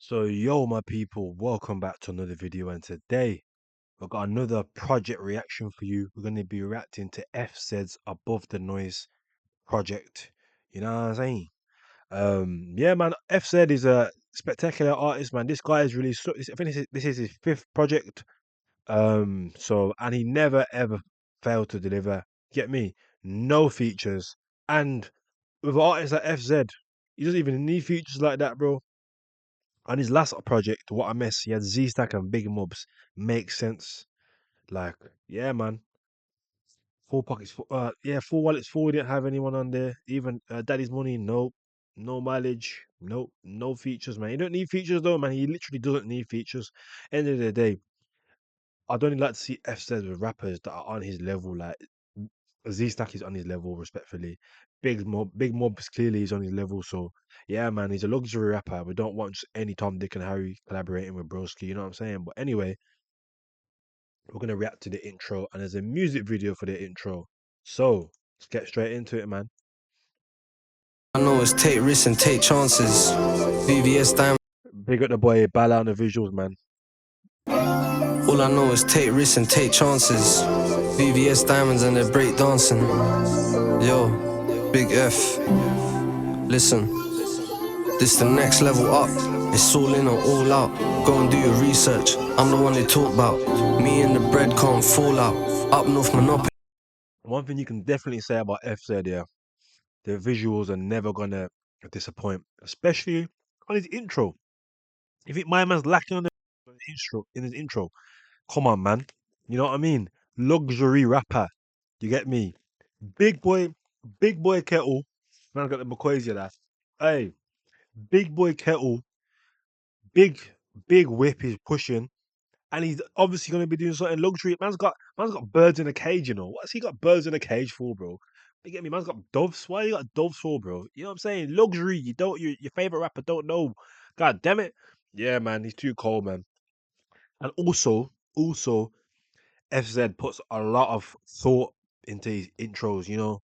So yo my people, welcome back to another video, and today we've got another project reaction for you. We're going to be reacting to FZ's Above the Noise project. You know what I'm saying? Yeah man, FZ is a spectacular artist, man. This guy is really I think this is his fifth project. And he never ever failed to deliver. Get me? No features. And with artists like FZ, he doesn't even need features like that, bro. On his last project, What a Mess, he had Z Stack and Big Mobs. Makes sense. Like, yeah, man. Full pockets, full wallets full. We didn't have anyone on there. Even Daddy's Money, nope. No mileage, nope. No features, man. You don't need features though, man. He literally doesn't need features. End of the day, I'd only like to see F says with rappers that are on his level. Like Z Stack is on his level, respectfully. Big Mobs clearly is on his level. So yeah, man, he's a luxury rapper. We don't want just any Tom, Dick, and Harry collaborating with Broski. You know what I'm saying? But anyway, we're gonna react to the intro, and there's a music video for the intro. So let's get straight into it, man. I know it's take risks and take chances. VVS diamond. Big up the boy Bala on the visuals, man. All I know is take risks and take chances. VVS diamonds and they're break dancing. Yo, big F. Listen, this the next level up. It's all in or all out. Go and do your research. I'm the one they talk about. Me and the bread can't fall out. Up north monopoly. One thing you can definitely say about FZ, yeah, the visuals are never gonna disappoint, especially on his intro. If it my man's lacking on the intro in his intro, come on, man. You know what I mean? Luxury rapper. You get me? Big boy, big boy kettle. Man, I got the McCoys, yeah, that. Hey, big boy kettle, big, big whip is pushing, and he's obviously gonna be doing something luxury. Man's got birds in a cage, you know. What's he got birds in a cage for, bro? You get me? Man's got doves. Why you got doves for, bro? You know what I'm saying? Luxury. You don't your favorite rapper don't know. God damn it. Yeah, man, he's too cold, man. And also, FZ puts a lot of thought into his intros, you know.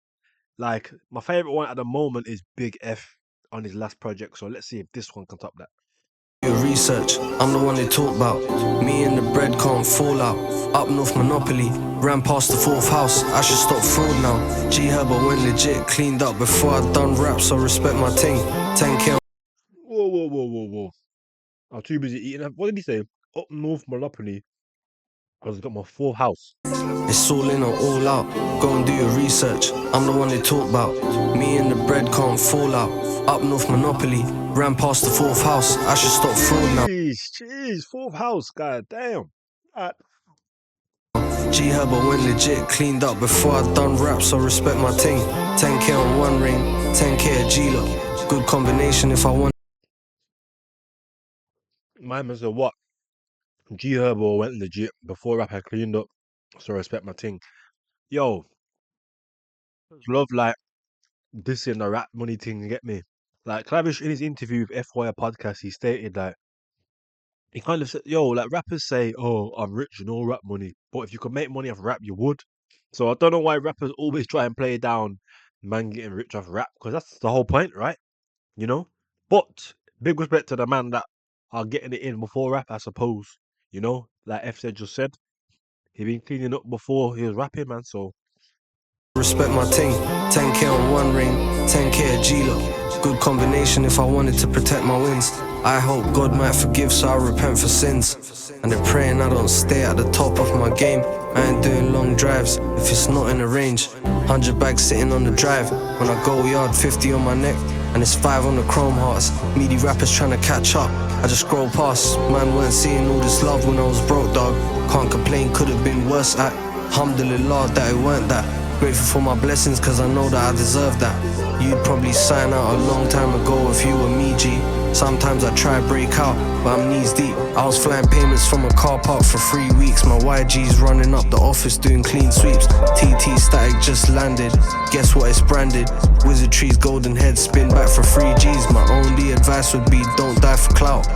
Like my favorite one at the moment is Big F on his last project. So let's see if this one can top that. Your research, I'm the one they talk about. Me and the bread can't fall out. Up north monopoly, ran past the fourth house. I should stop fraud now. G Herbo went legit, cleaned up before I done rap, so respect my ting. 10K. Whoa. I'm too busy eating. What did he say? Up North Monopoly. I was got my full house. It's all in or all out. Go and do your research. I'm the one they talk about. Me and the bread can't fall out. Up north monopoly, ran past the fourth house. I should stop fraud now. Jeez, fourth house, god damn. G Herbo went legit, cleaned up before I done rap, so respect my ting. 10K on one ring, 10K a G-Lock. Good combination if I want. My man said what? G Herbo went legit before rap had cleaned up. So respect my thing. Yo, love like this in the rap money thing, you get me? Like Clavish in his interview with FYI podcast, he stated like he kind of said, yo, like rappers say, oh, I'm rich and all rap money. But if you could make money off rap, you would. So I don't know why rappers always try and play down man getting rich off rap, because that's the whole point, right? You know? But big respect to the man that are getting it in before rap, I suppose. You know? Like F said just said. He been cleaning up before he was rapping, man. So Respect my ting. 10K on one ring, 10K a G-Lock. Good combination if I wanted to protect my wins. I hope God might forgive, so I repent for sins. And they're praying I don't stay at the top of my game. I ain't doing long drives if it's not in the range. 100 bags sitting on the drive. When I go yard, 50 on my neck. And it's 5 on the chrome hearts. Meaty rappers trying to catch up. I just scroll past. Man weren't seeing all this love when I was broke, dog. Can't complain, could have been worse at. Alhamdulillah that it weren't that. Grateful for my blessings cause I know that I deserve that. You'd probably sign out a long time ago if you were me, G. Sometimes I try to break out, but I'm knees deep. I was flying payments from a car park for 3 weeks. My YG's running up the office doing clean sweeps. TT static just landed, guess what, it's branded. Wizardry's golden head spin back for 3 Gs. My only advice would be don't die for clout.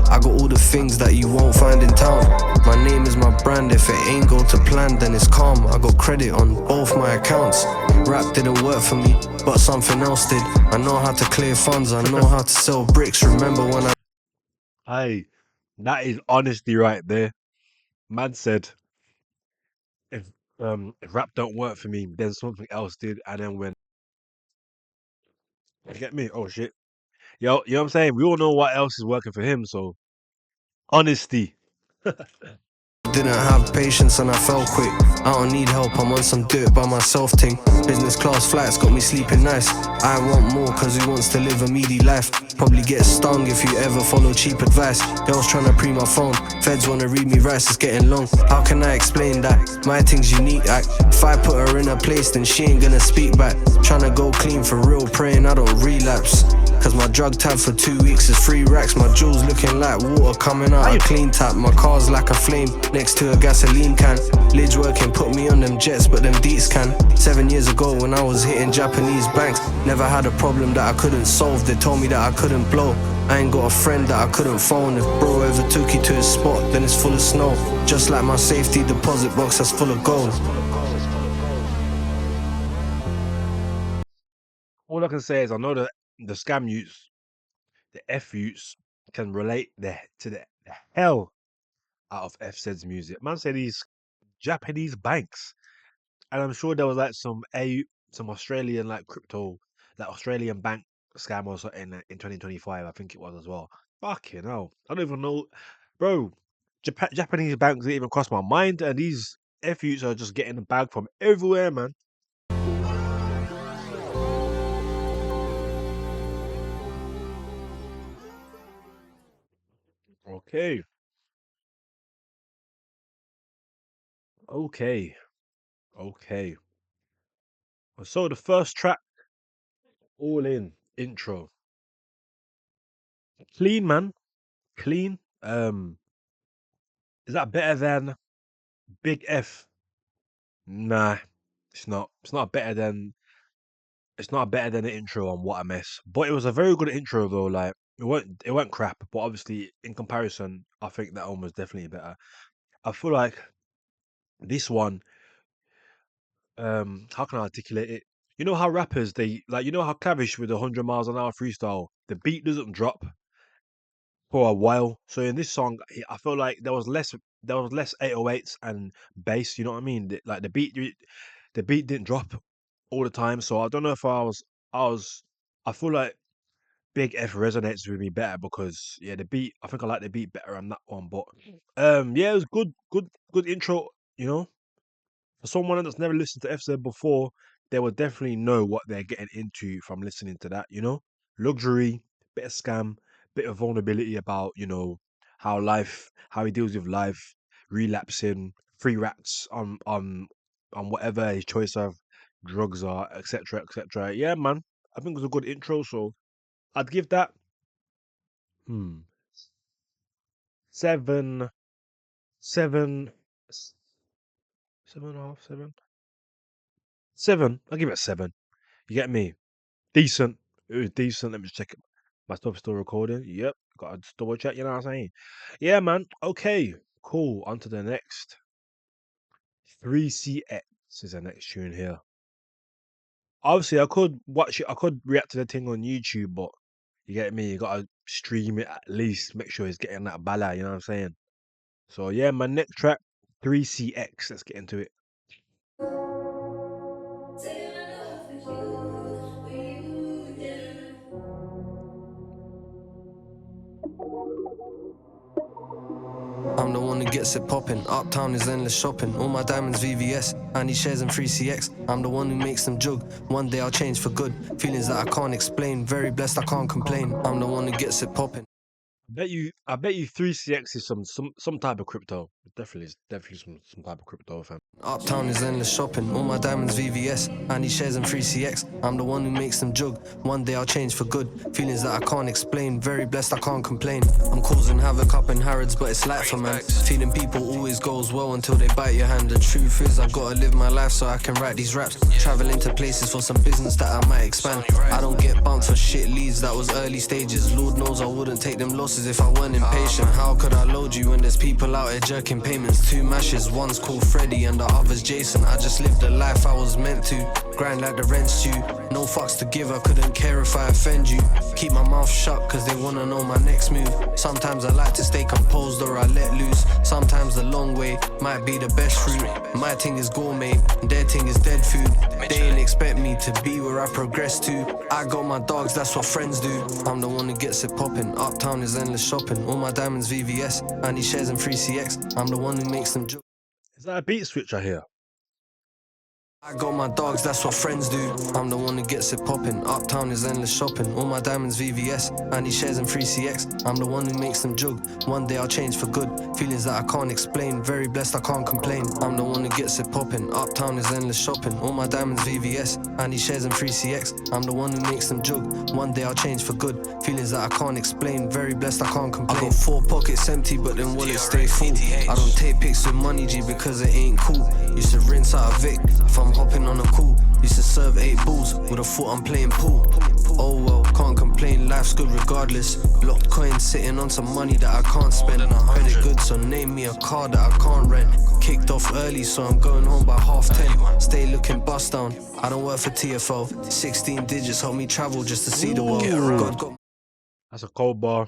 I got all the things that you won't find in town. My name is my brand, if it ain't go to plan then it's calm. I got credit on both my accounts. Rap didn't work for me, but something else did. I know how to clear funds, I know how to sell bricks. Remember when I Hey, that is honesty right there. Man said if rap don't work for me, then something else did, and then when you get me, oh shit. Yo, you know what I'm saying? We all know what else is working for him, so honesty. Didn't have patience and I fell quick. I don't need help, I'm on some do it by myself thing. Business class flights got me sleeping nice. I want more cause who wants to live a meaty life? Probably get stung if you ever follow cheap advice. Girls tryna pre my phone, feds wanna read me rights, it's getting long. How can I explain that? My thing's unique act. If I put her in a place then she ain't gonna speak back. Tryna go clean for real, praying I don't relapse. Cause my drug tab for 2 weeks is 3 racks. My jewels looking like water coming out a clean tap. My car's like a flame next to a gasoline can. Lids working, put me on them jets, but them deets can. 7 years ago when I was hitting Japanese banks, never had a problem that I couldn't solve. They told me that I couldn't blow. I ain't got a friend that I couldn't phone. If bro ever took you to his spot, then it's full of snow. Just like my safety deposit box that's full of gold. All I can say is I know that the scam youths, the F youths, can relate to the hell out of FZ's music. Man said he's Japanese banks. And I'm sure there was like some Australian like crypto, like Australian bank scam or something in 2025, I think it was as well. Fucking hell. I don't even know. Bro, Japanese banks didn't even cross my mind, and these F youths are just getting the bag from everywhere, man. Okay. Okay. Okay. So the first track, all in intro. Clean, man. Clean. Is that better than Big F? Nah, it's not. It's not better than the intro on What a Mess. But it was a very good intro though. Like it weren't crap, but obviously in comparison, I think that one was definitely better. I feel like this one, how can I articulate it? You know how rappers they like you know how Clavish with 100 miles an hour freestyle, the beat doesn't drop for a while. So in this song, I feel like there was less 808s and bass. You know what I mean? Like the beat didn't drop all the time. So I don't know if I was I feel like Big F resonates with me better because yeah, the beat I think I like the beat better on that one. But yeah, it was good intro, you know. For someone that's never listened to FZ before, they will definitely know what they're getting into from listening to that, you know? Luxury, bit of scam, bit of vulnerability about, how he deals with life, relapsing, free rats on whatever his choice of drugs are, etc. etc. Yeah, man. I think it was a good intro, so I'd give that 7, 7, 7.5, 7. 7. I'll give it a 7. You get me? Decent. It was decent. Let me just check it. My stuff's still recording. Yep. Gotta just double check, you know what I'm saying? Yeah, man. Okay. Cool. On to the next. 3CX is the next tune here. Obviously, I could watch it. I could react to the thing on YouTube, but you get me? You gotta stream it at least. Make sure it's getting that bala, you know what I'm saying? So, yeah, my next track, 3CX. Let's get into it. I'm the one who gets it poppin'. Uptown is endless shopping. All my diamonds VVS. I need shares in 3CX. I'm the one who makes them jug. One day I'll change for good. Feelings that I can't explain. Very blessed, I can't complain. I'm the one who gets it poppin'. I bet you 3CX is some type of crypto. Definitely some type of crypto, fam. Uptown is endless shopping. All my diamonds VVS. I need shares in 3CX. I'm the one who makes them jug. One day I'll change for good. Feelings that I can't explain. Very blessed, I can't complain. I'm causing havoc up in Harrods, but it's light for man. Feeding people always goes well until they bite your hand. The truth is I gotta live my life so I can write these raps. Traveling to places for some business that I might expand. I don't get bumped for shit leads, that was early stages. Lord knows I wouldn't take them losses if I weren't impatient. How could I load you when there's people out here jerking payments? 2 mashes, one's called Freddy and the other's Jason. I just lived the life I was meant to. grind like the rent's due. No fucks to give, I couldn't care if I offend you. Keep my mouth shut cause they wanna know my next move. Sometimes I like to stay composed or I let loose. Sometimes the long way might be the best route. My thing is gourmet, their thing is dead food. They ain't expect me to be where I progress to. I got my dogs, that's what friends do. I'm the one who gets it poppin'. Uptown is endless shopping. All my diamonds VVS, I need shares and free CX. I'm the one who makes them joke. Is that a beat switch I hear? I got my dogs, that's what friends do. I'm the one who gets it poppin'. Uptown is endless shopping. All my diamonds VVS, I need shares and free CX. I'm the one who makes them jug. One day I'll change for good. Feelings that I can't explain. Very blessed, I can't complain. I'm the one who gets it poppin'. Uptown is endless shopping. All my diamonds VVS, I need shares and free CX. I'm the one who makes them jug. One day I'll change for good. Feelings that I can't explain. Very blessed, I can't complain. I got 4 pockets empty, but then wallets stay full. I don't take pics with money G because it ain't cool. Used to rinse out a Vic if I'm hopping on a cool. Used to serve 8 bulls with a foot I'm playing pool. Oh well, can't complain, life's good regardless. Locked coins sitting on some money that I can't spend. Credit good, so name me a car that I can't rent. Kicked off early, so I'm going home by 10:30. Stay looking bust down, I don't work for TFO. 16 digits help me travel just to see the world. God got That's a cold bar.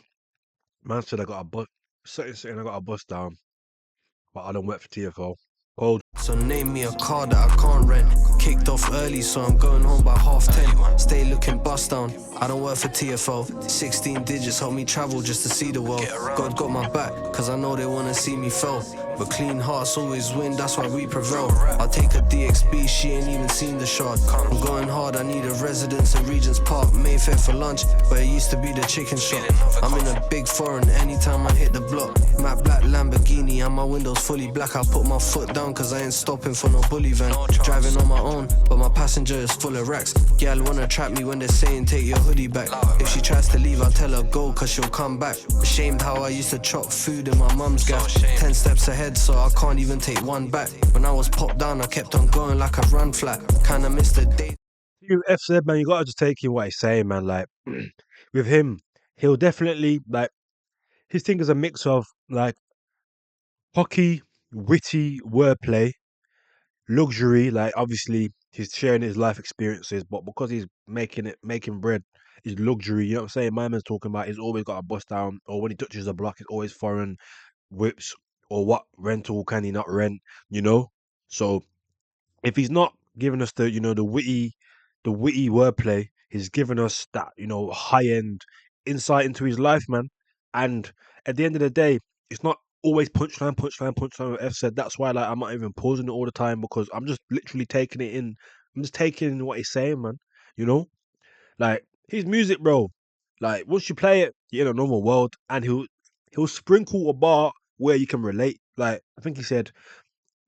Man said I got a bus. Saying I got a bus down, but I don't work for TFO. Cold. so name me a car that I can't rent. Kicked off early, so I'm going home by 10:30. Stay looking bust down, I don't work for TFO. 16 digits help me travel just to see the world. God got my back, cause I know they wanna see me fail. But clean hearts always win, that's why we prevail. I'll take a DXB, she ain't even seen the shot. I'm going hard, I need a residence in Regent's Park. Mayfair for lunch, but it used to be the chicken shop. I'm in a big foreign anytime I hit the block. Matte black Lamborghini and my windows fully black. I put my foot down cause I ain't stopping for no bully van. Driving on my own, but my passenger is full of racks. Girl wanna trap me when they're saying take your hoodie back. If she tries to leave, I'll tell her go cause she'll come back. Ashamed how I used to chop food in my mum's gaff. 10 steps ahead so I can't even take one back. When I was popped down I kept on going like a run flat. Kinda missed the day. You F said, man, you gotta just take in what he's saying, man. Like with him, he'll definitely like his thing is a mix of like hockey, witty wordplay, luxury. Like obviously he's sharing his life experiences, but because he's making bread is luxury. You know what I'm saying? My man's talking about he's always got a bust down, or when he touches a block, it's always foreign whips, or what rental can he not rent? You know, so if he's not giving us the the witty wordplay, he's giving us that high end insight into his life, man. And at the end of the day, it's not always punchline, punchline, punchline. What F said. That's why like I'm not even pausing it all the time because I'm just literally taking it in. I'm just taking in what he's saying, man. You know, like his music, bro. Like once you play it, you're in a normal world, and he'll sprinkle a bar where you can relate. Like I think he said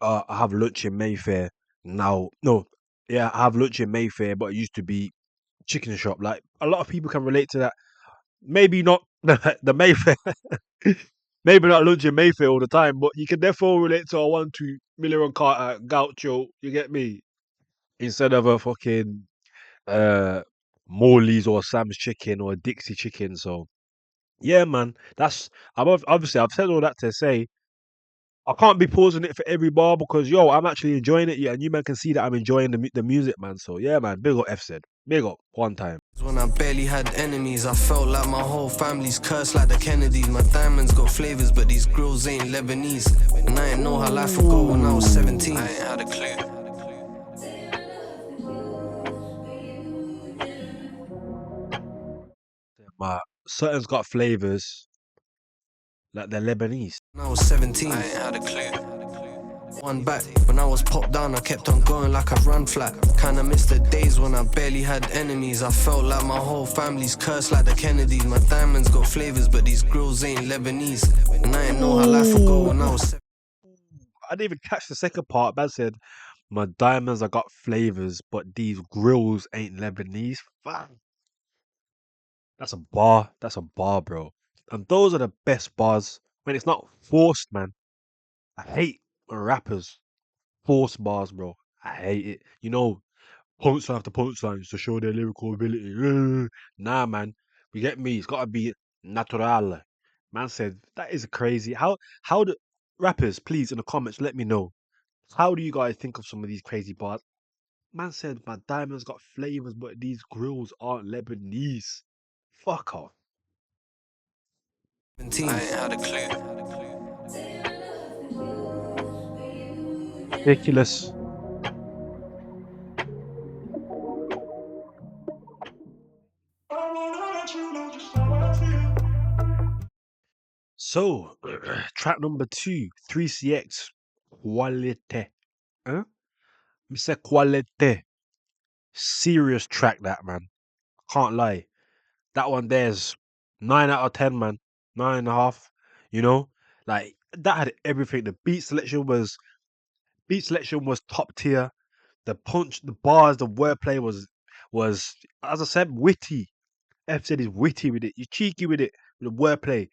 I have lunch in Mayfair now. No, yeah, I have lunch in Mayfair, but it used to be chicken shop. Like a lot of people can relate to that. Maybe not the Mayfair, maybe not lunch in Mayfair all the time, but you can definitely relate to a 1-2 million car gaucho. You get me? Instead of a fucking uh Morley's or Sam's chicken or a Dixie chicken. So yeah, man, obviously I've said all that to say I can't be pausing it for every bar because yo, I'm actually enjoying it. Yeah, and you man can see that I'm enjoying the music, man. So yeah, man, big up F said, big up one time. When I barely had enemies, I felt like my whole family's cursed like the Kennedys. My diamonds got flavors, but these grills ain't Lebanese. And I ain't know how life would go when I was 17. I ain't had a clue. But certain got flavors like they're Lebanese. When I was 17, I ain't had a clue. One back, when I was popped down, I kept on going like a run flat. Kinda missed the days when I barely had enemies. I felt like my whole family's cursed like the Kennedys. My diamonds got flavors, but these grills ain't Lebanese. And I ain't know how life would go when I was 17. I didn't even catch the second part. Man said, "My diamonds, I got flavors, but these grills ain't Lebanese." Fuck. That's a bar. That's a bar, bro. And those are the best bars when it's not forced, man. I hate when rappers force bars, bro. I hate it. Punchline after punchlines to show their lyrical ability. Nah, man. You get me? It's gotta be natural. Man said that is crazy. How do rappers, please in the comments let me know. How do you guys think of some of these crazy bars? Man said my diamonds got flavors, but these grills aren't Lebanese. Fuck off. 17. I ain't had a clue. Ridiculous. So, track number 2, 3CX, Qualite. Huh? Mr. Qualite. Serious track that, man. Can't lie. That one there's 9 out of 10, man. 9.5. You know? Like, that had everything. The beat selection was top tier. The punch, the bars, the wordplay was, as I said, witty. F said he's witty with it. He's cheeky with it, with the wordplay.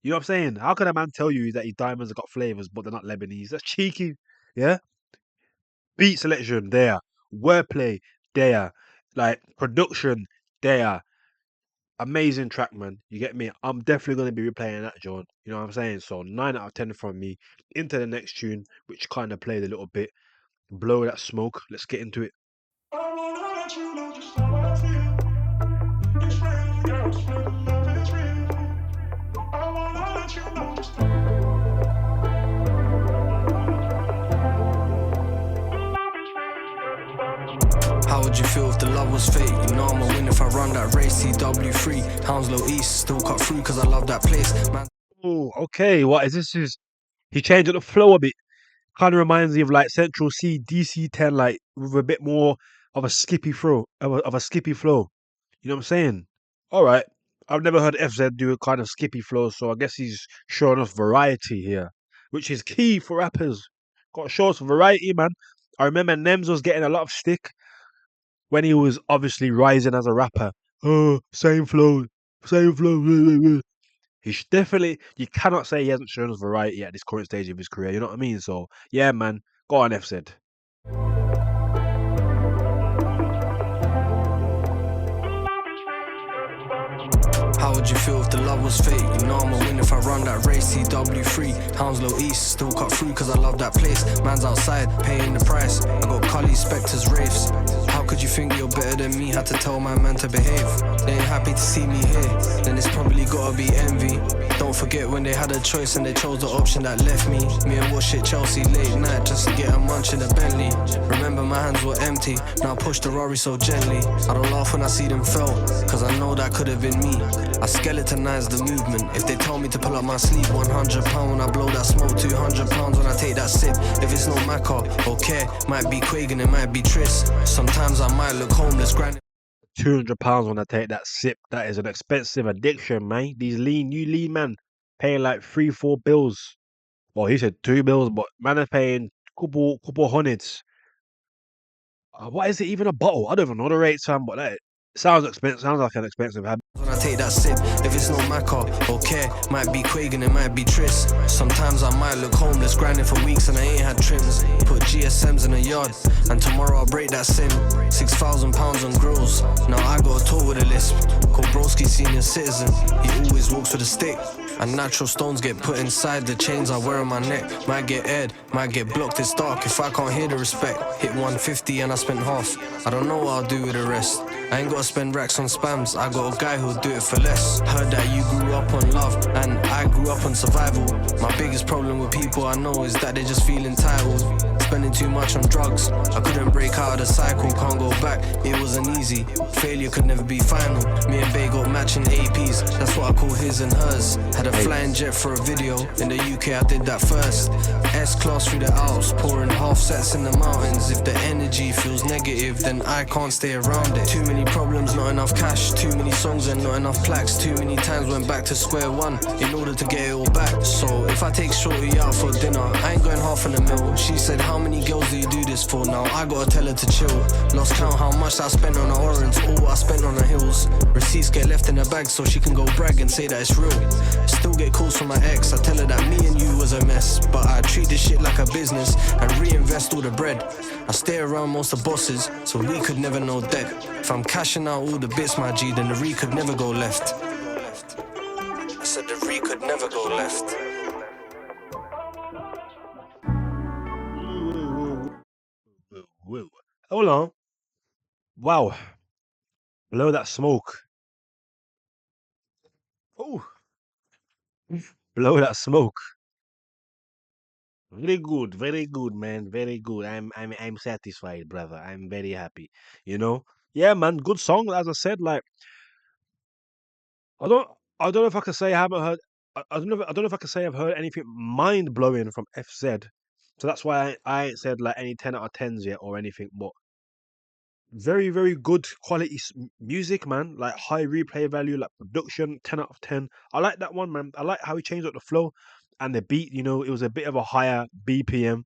You know what I'm saying? How can a man tell you that his diamonds have got flavors, but they're not Lebanese? That's cheeky. Yeah. Beat selection there, wordplay there, like production there. Amazing track, man. You get me? I'm definitely gonna be replaying that, John. You know what I'm saying? So 9 out of 10 from me. Into the next tune, which kind of played a little bit. Blow that smoke. Let's get into it. I wanna let you know just how I feel. It's real, yeah, it's real, love is real. I wanna let you know just how would you feel if the love was fake? You know I'ma win if I run that race. CW3, Hounslow East, still cut through cause I love that place. Man. Oh, okay. What is this? He changed up the flow a bit. Kind of reminds me of like Central C, DC10, like with a bit more of a skippy flow, of a skippy flow. You know what I'm saying? All right. I've never heard FZ do a kind of skippy flow, so I guess he's showing us variety here, which is key for rappers. Got to show us variety, man. I remember Nems was getting a lot of stick when he was obviously rising as a rapper. Oh, same flow, same flow. He's definitely, you cannot say he hasn't shown us variety at this current stage of his career. You know what I mean? So, yeah, man. Go on, FZ. How would you feel if the love was fake? You know I'ma win if I run that race. CW3, Hounslow East, still cut through cause I love that place. Man's outside, paying the price. I got Cully, Spectres, Raves. How could you think you're better than me? Had to tell my man to behave. They ain't happy to see me here, then it's probably gotta be envy. Don't forget when they had a choice and they chose the option that left me. Me and watch it Chelsea late night just to get a munch in the Bentley. Remember my hands were empty, now I push the Rory so gently. I don't laugh when I see them fell, cause I know that could have been me. I skeletonize the movement. If they tell me to pull up my sleeve, £100 when I blow that smoke, £200 when I take that sip. If it's no Macca, okay, might be Quagan, it might be Tris. Sometimes I might look homeless, grinding. £200 when I take that sip. That is an expensive addiction, man. These new lean man paying like 3-4 bills. Well, he said 2 bills, but man is paying couple hundreds. What is it even a bottle? I don't even know the rates, fam, but that sounds expensive. Sounds like an expensive habit. When I take that sip, if it's no Macca, okay, might be Quagan, it might be Tris. Sometimes I might look homeless, grinding for weeks and I ain't had trims. Put GSMs in the yard, and tomorrow I'll break that sim. £6,000 on grills, now I got a tour with a lisp. Called Broski senior citizen, he always walks with a stick. And natural stones get put inside the chains I wear on my neck. Might get aired, might get blocked, it's dark if I can't hear the respect. Hit 150 and I spent half, I don't know what I'll do with the rest. I ain't gotta spend racks on spams, I got a guy who'll do it for less. Heard that you grew up on love, and I grew up on survival. My biggest problem with people I know is that they just feel entitled. Spending too much on drugs, I couldn't break out of the cycle, can't go back, it wasn't easy. Failure could never be final. Me and Bay got matching APs, that's what I call his and hers. Had a flying jet for a video, in the UK I did that first. S-class through the Alps, pouring half sets in the mountains. If the energy feels negative, then I can't stay around it. Too many problems, not enough cash. Too many songs and not enough plaques. Too many times went back to square one in order to get it all back. So if I take shorty out for dinner, I ain't going half in the mill. She said, how many girls do you do this for? Now I gotta tell her to chill. Lost count how much I spent on the orange, all I spent on the hills. Receipts get left in the bag so she can go brag and say that it's real. Still get calls from my ex, I tell her that me and you was a mess, but I treat this shit like a business and reinvest all the bread. I stay around most of bosses, so we could never know debt. If I'm cashing out all the bits, my G, then the re could never go left. I said the re could never go left. Whoa. Hold on. Wow, blow that smoke. Oh, blow that smoke. Very good, man. Very good. I'm satisfied, brother. I'm very happy. You know? Yeah, man, good song. As I said, like I don't I don't know if I can say I haven't heard I don't know if I can say I've heard anything mind blowing from FZ. So that's why I ain't said like any 10 out of 10s yet or anything, but very, very good quality music, man. Like high replay value, like production, 10 out of 10. I like that one, man. I like how he changed up the flow and the beat, it was a bit of a higher BPM.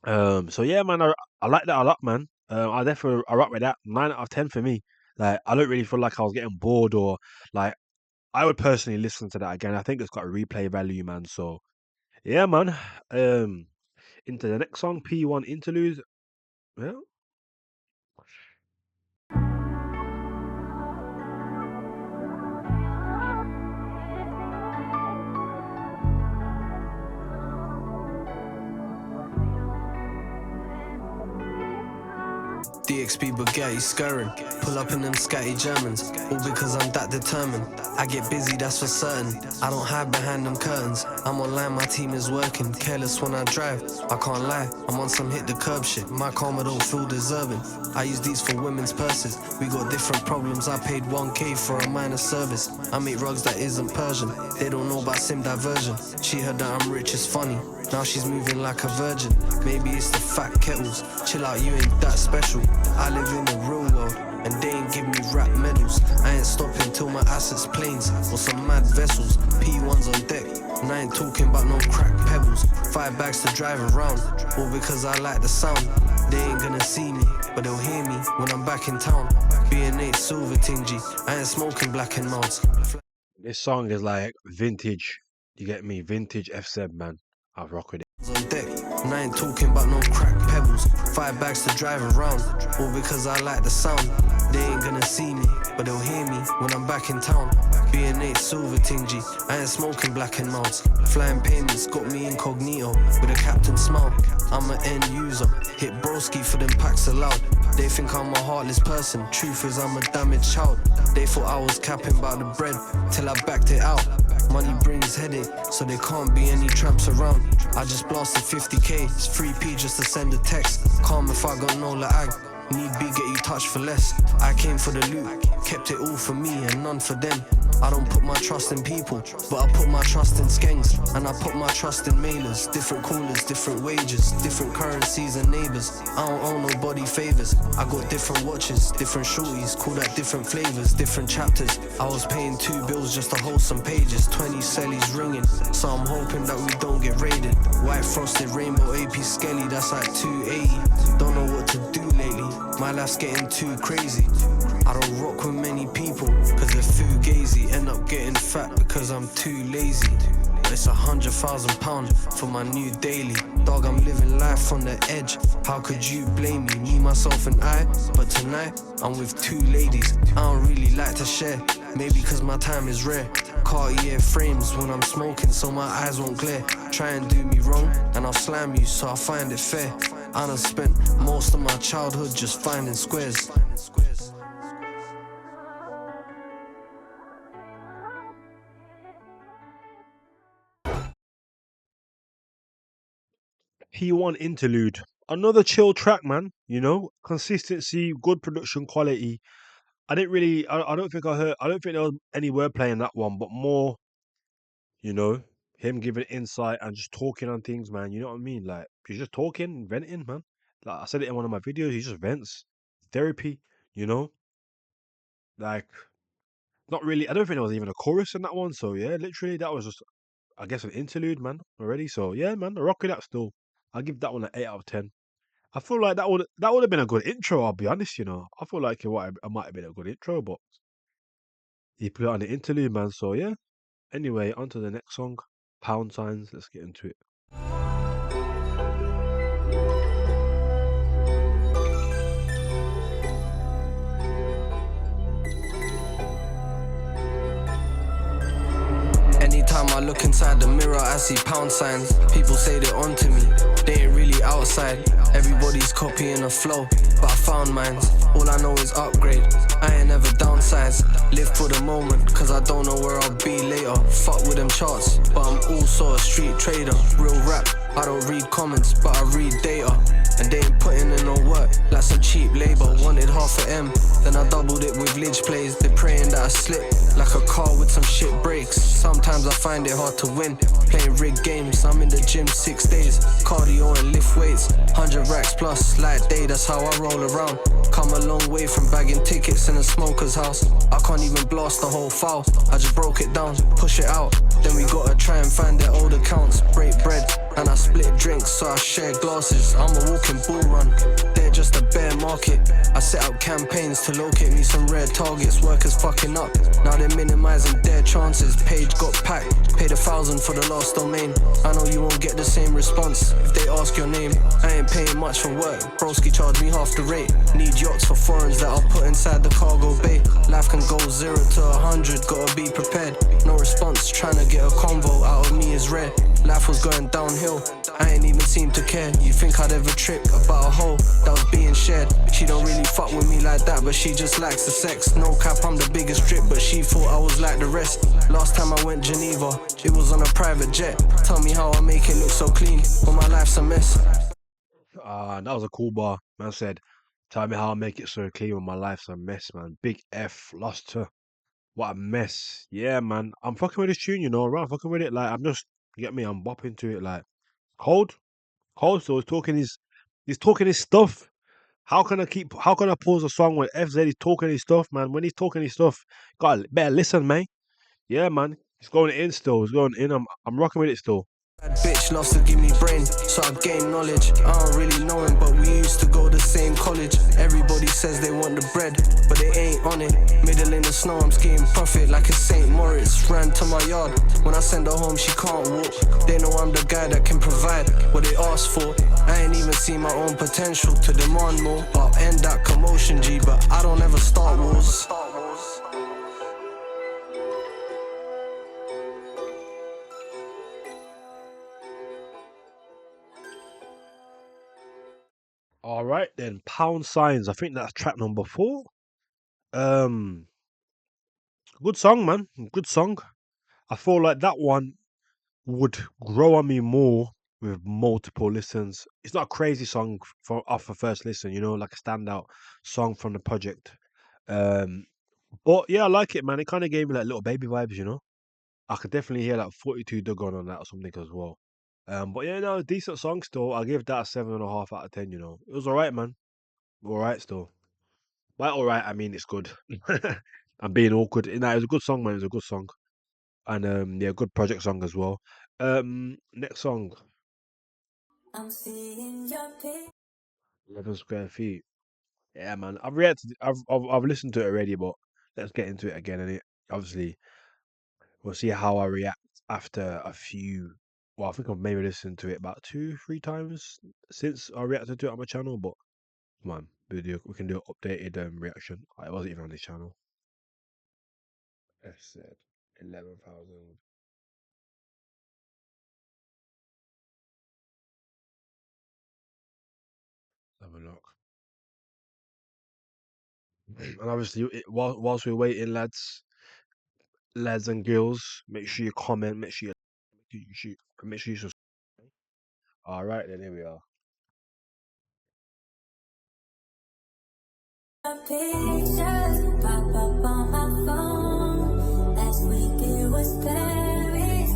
So yeah, man, I like that a lot, man. I rock with that. 9 out of 10 for me. Like I don't really feel like I was getting bored or like I would personally listen to that again. I think it's got a replay value, man. So yeah, man. Um, into the next song, P1 interlude. Well, DXB Bugatti scurrying, pull up in them scatty Germans, all because I'm that determined. I get busy, that's for certain. I don't hide behind them curtains. I'm online, my team is working. Careless when I drive, I can't lie. I'm on some hit the curb shit. My karma don't feel deserving. I use these for women's purses. We got different problems. I paid 1K for a minor service. I make rugs that isn't Persian. They don't know about sim diversion. She heard that I'm rich, it's funny. Now she's moving like a virgin. Maybe it's the fat kettles. Chill out, you ain't that special. I live in the real world, and they ain't give me rap medals. I ain't stopping till my assets planes or some mad vessels. P1's on deck, and I ain't talking about no crack pebbles. 5 bags to drive around, all because I like the sound. They ain't gonna see me, but they'll hear me when I'm back in town. B&H silver tingy, I ain't smoking black and mods. this song is like vintage. You get me? Vintage FZ, man. I rock with it. On deck, and I ain't talking about no crack pebbles. 5 bags to drive around, all because I like the sound. They ain't gonna see me, but they'll hear me when I'm back in town. B&H silver tingy, I ain't smoking black and mods. Flying payments got me incognito with a captain smile. I'm an end user, hit broski for them packs aloud. They think I'm a heartless person, truth is I'm a damaged child. They thought I was capping about the bread, till I backed it out. Money brings headache, so there can't be any tramps around. I just blasted 50k, it's 3p just to send a text. Calm if I got no lag. Need be get you touched for less. I came for the loot, kept it all for me and none for them. I don't put my trust in people, but I put my trust in skanks. And I put my trust in mailers. Different callers, different wages, different currencies and neighbours. I don't owe nobody favours. I got different watches, different shorties, call that different flavours, different chapters. I was paying 2 bills just to hold some pages, 20 cellies ringing, so I'm hoping that we don't get raided. White frosted rainbow AP Skelly, that's like 280. Don't know what to do lately, my life's getting too crazy. I don't rock with many people, cause they're fugazi. End up getting fat because I'm too lazy. But it's £100,000 for my new daily. Dog, I'm living life on the edge. How could you blame me? Me, myself and I. But tonight, I'm with 2 ladies. I don't really like to share, maybe cause my time is rare. Cartier frames when I'm smoking so my eyes won't glare. Try and do me wrong and I'll slam you, so I find it fair. I done spent most of my childhood just finding squares. P1 interlude. Another chill track, man. Consistency, good production quality. I didn't really. I don't think I heard. I don't think there was any wordplay in that one, but more. You know, him giving insight and just talking on things, man. You know what I mean? Like he's just talking, venting, man. Like I said it in one of my videos. He just vents. Therapy. You know, like not really. I don't think there was even a chorus in that one. So yeah, literally that was just, I guess, an interlude, man. Already. So yeah, man, I rock with that still. I give that one an 8 out of 10. I feel like that would have been a good intro. I'll be honest, I feel like it might have been a good intro, but he put it on the interlude, man. So yeah. Anyway, on to the next song, Pound Signs. Let's get into it. time I look inside the mirror, I see pound signs. People say they're onto me, they ain't really outside. Everybody's copying a flow, but I found mines. All I know is upgrade, I ain't ever downsize. Live for the moment, cause I don't know where I'll be later. Fuck with them charts, but I'm also a street trader. Real rap, I don't read comments, but I read data. And they ain't putting in no work, like some cheap labor. Wanted half a M, then I doubled it with Lidge plays. They praying that I slip, like a car with some shit brakes. Sometimes I find it hard to win, playing rigged games. I'm in the gym 6 days, cardio and lift weights. 100 racks plus, light day, that's how I roll around. Come a long way from bagging tickets in a smoker's house. I can't even blast the whole file, I just broke it down, push it out. Then we gotta try and find their old accounts. Break bread, and I split drinks, so I share glasses. I'm a walking bull run, they're just a bear market. I set up campaigns to locate me some rare targets. Workers fucking up, now they're minimizing their chances. Page got packed, paid 1,000 for the last domain. I know you won't get the same response if they ask your name. I ain't paying much for work, broski charged me half the rate. Need yachts for foreigns that I'll put inside the cargo bay. Life can go 0 to 100, gotta be prepared. No response, trying to get a convo out of me is rare. Life was going downhill, I ain't even seem to care. You think I'd ever trip about a hoe that was being shared? She don't really fuck with me like that, but she just likes the sex. No cap, I'm the biggest drip, but she thought I was like the rest. Last time I went Geneva, it was on a private jet. Tell me how I make it look so clean, but my life's a mess. That was a cool bar. Man said, tell me how I make it so clean when my life's a mess, man. Big F, lost her. What a mess. Yeah, man. I'm fucking with this tune, you know, right? I'm fucking with it. Like, I'm just, you get me? I'm bopping to it. Like, cold. Cold, so he's talking his stuff. How can I pause a song when FZ is talking his stuff, man? When he's talking his stuff, better listen, man. Yeah, man. He's going in still. He's going in. I'm rocking with it still. That bitch loves to give me brain, so I gain knowledge. I don't really know him, but we used to go the same college. Everybody says they want the bread, but they ain't on it. Middle in the snow, I'm skiing profit like it's St. Moritz. Ran to my yard, when I send her home she can't walk. They know I'm the guy that can provide what they ask for. I ain't even seen my own potential to demand more. I'll end that commotion, G, but I don't ever start wars. All right, then. Pound Signs. I think that's track number 4. Um, Good song, man. Good song. I feel like that one would grow on me more with multiple listens. It's not a crazy song for off a first listen, you know, like a standout song from the project. Um, but yeah, I like it, man. It kind of gave me like little baby vibes, you know. I could definitely hear like 42 Duggan on that or something as well. But yeah, no, decent song still. I'll give that a 7.5 out of 10, you know. It was alright, man. Alright still. By alright, I mean it's good. I'm being awkward. No, it was a good song, man. It was a good song. And yeah, good project song as well. Next song, I'm seeing your pic. 11 Square Feet. Yeah, man. I've reacted. I've listened to it already, but let's get into it again. And it obviously we'll see how I react after a few. Well, I think I've maybe listened to it about 2, 3 times since I reacted to it on my channel. But come on, we can do an updated reaction. I wasn't even on this channel. I said 11,000. Have a look. And obviously, whilst we're waiting, lads and girls, make sure you comment, make sure you subscribe. All right, then here we are. Pictures pop up on my phone. Last week it was Paris.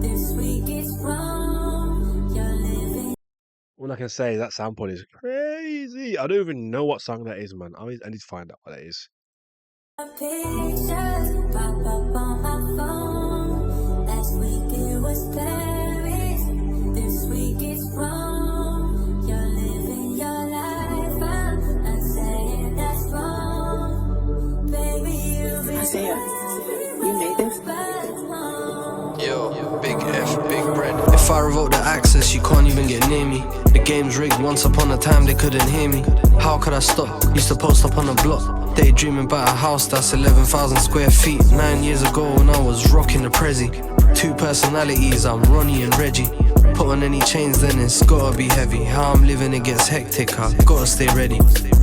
This week it's Rome. You're living. All I can say is that sample is crazy. I don't even know what song that is, man. I need to find out what that is. Pictures pop up on my phone. Last week it was Paris. This week it's Rome. You're living your life. I'm not saying that's wrong. Baby, you've been. Isaiah, you made this? Yo, big F, big bread. If I revoke the access, you can't even get near me. The game's rigged, once upon a time they couldn't hear me. How could I stop? Used to post up on the block, daydreaming about a house that's 11,000 square feet. 9 years ago when I was rocking the Prezi. Two personalities, I'm Ronnie and Reggie. Put on any chains, then it's gotta be heavy. How I'm living, it gets hectic, I gotta stay ready.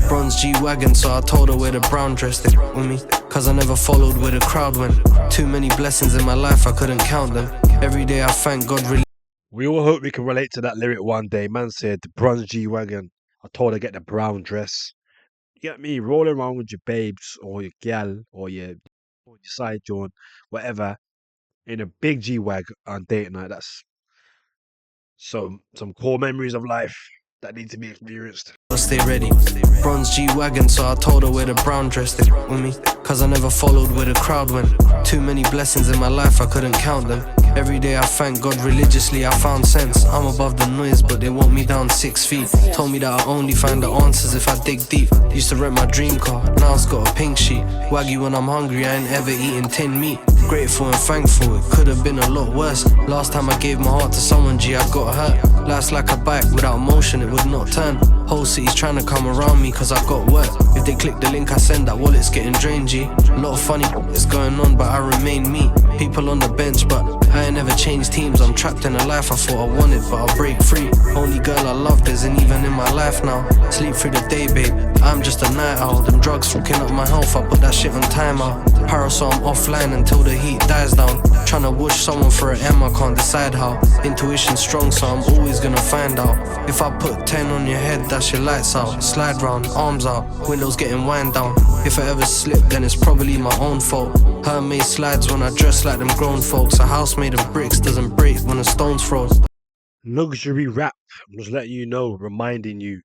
Bronze G-Wagon, so I told her wear the brown dress. They with me, cause I never followed where the crowd went. Too many blessings in my life, I couldn't count them. Every day I thank God. We all hope we can relate to that lyric one day. Man said, the bronze G Wagon. I told her get the brown dress. You get me? Rolling around with your babes or your gal or your side joint, whatever, in a big G Wag on date night. That's some core memories of life that need to be experienced. Stay ready. Bronze G-Wagon, so I told her wear the brown dress. They with me, cause I never followed where the crowd went. Too many blessings in my life, I couldn't count them. Every day I thank God religiously, I found sense. I'm above the noise, but they want me down 6 feet. Told me that I only find the answers if I dig deep. Used to rent my dream car, now it's got a pink sheet. Wagyu when I'm hungry, I ain't ever eaten tin meat. Grateful and thankful, it could have been a lot worse. Last time I gave my heart to someone, G, I got hurt. Life's like a bike, without motion it would not turn. Whole city's trying to come around me cause I got work. If they click the link I send, that wallet's getting drained, G. A lot of funny is going on, but I remain me. People on the bench, but I ain't never changed teams. I'm trapped in a life I thought I wanted, but I'll break free. Only girl I loved isn't even in my life now. Sleep through the day, babe, I'm just a night owl. Them drugs fucking up my health, I put that shit on timeout. Parasol, I'm offline until the heat dies down. Tryna whoosh someone for an M, I can't decide how. Intuition strong, so I'm always gonna find out. If I put 10 on your head, that's your lights out. Slide round, arms out, windows getting wind down. If I ever slip, then it's probably my own fault. Hermès slides when I dress like them grown folks. A house made of bricks doesn't break when a stone's froze. Luxury rap. I'm just letting you know, reminding you.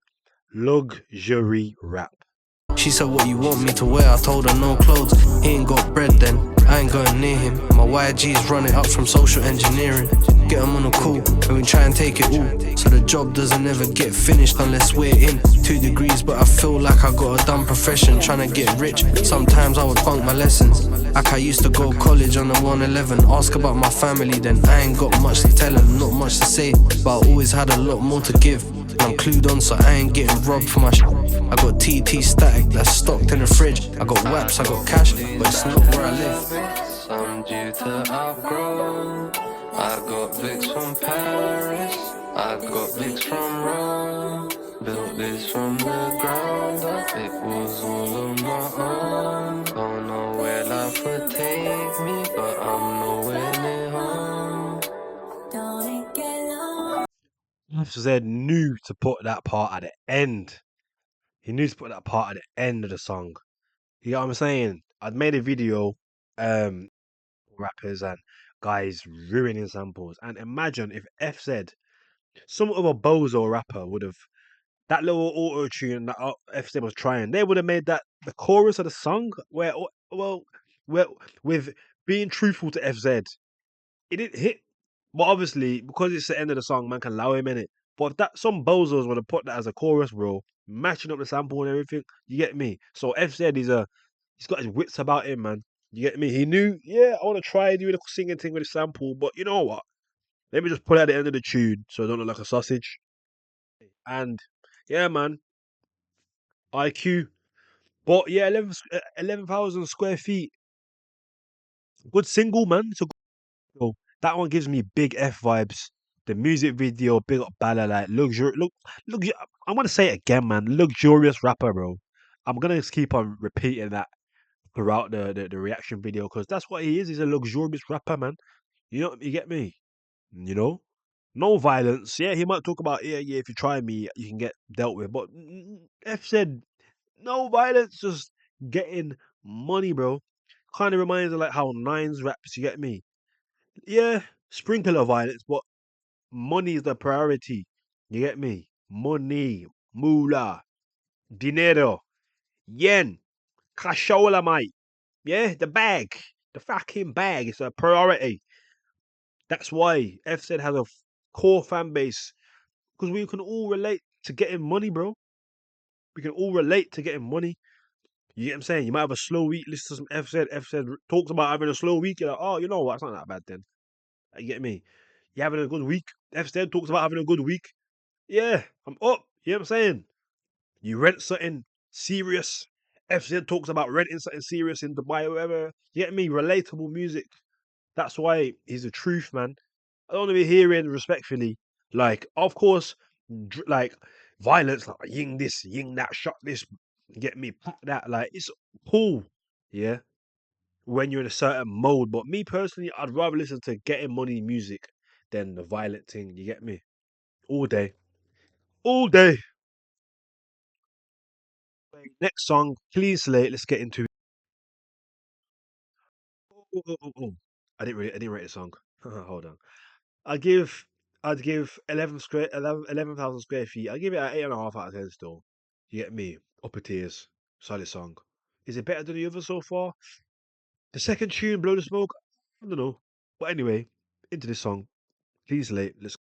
Luxury rap. She said, what you want me to wear? I told her no clothes. He ain't got bread then, I ain't going near him. My YG's running up from social engineering. Get him on a call, and we try and take it all. So the job doesn't ever get finished unless we're in 2 degrees, but I feel like I got a dumb profession. Trying to get rich, sometimes I would bunk my lessons. Like I used to go college on the 111. Ask about my family, then I ain't got much to tell them. Not much to say, but I always had a lot more to give. And I'm clued on, so I ain't getting robbed for my I got TT static that's stocked in the fridge. I got waps, I got cash, but it's not where I live. I'm due to outgrow. I got Vicks from Paris, I got Vicks from Rome. Built this from the ground up, it was all on my own. Don't know where life would take me, but I'm nowhere near home. FZ knew to put that part at the end. He knew to put that part at the end of the song. You know what I'm saying? I'd made a video, rappers and guys ruining samples. And imagine if FZ, some other bozo rapper would have that little auto tune that FZ was trying. They would have made that the chorus of the song. Where with being truthful to FZ, it didn't hit. But obviously, because it's the end of the song, man can allow him in it. But if that some bozos would have put that as a chorus, bro, matching up the sample and everything, you get me. So FZ he's got his wits about him, man. You get me? He knew, yeah, I want to try doing a singing thing with a sample, but you know what? Let me just put it at the end of the tune so I don't look like a sausage. And yeah, man, IQ. But yeah, 11,000 square feet. Good single, man. It's a good single. That one gives me big F vibes. The music video, big up Bala, like luxury. I'm gonna say it again, man. Luxurious rapper, bro. I'm gonna just keep on repeating that throughout the reaction video because that's what he is. He's a luxurious rapper, man. You get me? You know, no violence. Yeah, he might talk about yeah. If you try me, you can get dealt with. But F said no violence, just getting money, bro. Kind of reminds of like how Nines raps. You get me? Yeah, sprinkle of violence, but money is the priority. You get me? Money, moolah, dinero, yen, cashola, mate. Yeah, the bag, the fucking bag is a priority. That's why FZ has a core fan base because we can all relate to getting money, bro. We can all relate to getting money. You get what I'm saying? You might have a slow week, listen to some FZ. FZ talks about having a slow week. You're like, oh, you know what? It's not that bad then. You get me? You're having a good week. FZ talks about having a good week. Yeah, I'm up. You know what I'm saying? You rent something serious. FZ talks about renting something serious in Dubai or whatever. You get me? Relatable music. That's why he's the truth, man. I don't want to be hearing respectfully, like, of course, like violence, like ying this, ying that, shot this, get me, pack that. Like, it's cool, yeah, when you're in a certain mode. But me personally, I'd rather listen to getting money music than the violent thing. You get me? All day, all day. Next song, Clean Slate. Let's get into it. Oh. I didn't rate the song. Hold on. I give, I'd give 11,000 square feet. I give it an 8.5 out of 10 still. You get me? Upper tiers. Solid song. Is it better than the other so far? The second tune, Blow the Smoke? I don't know. But anyway, into this song. Please late. Let's.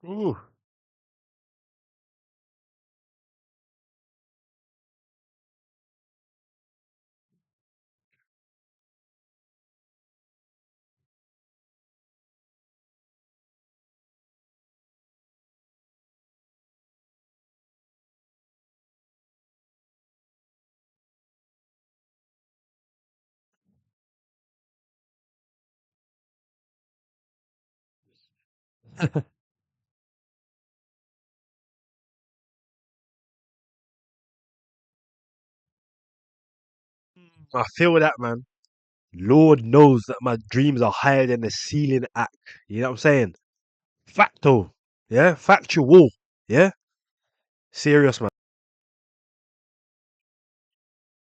Ooh. I feel that, man. Lord knows that my dreams are higher than the ceiling act. You know what I'm saying? Facto. Yeah? Factual. Yeah? Serious, man.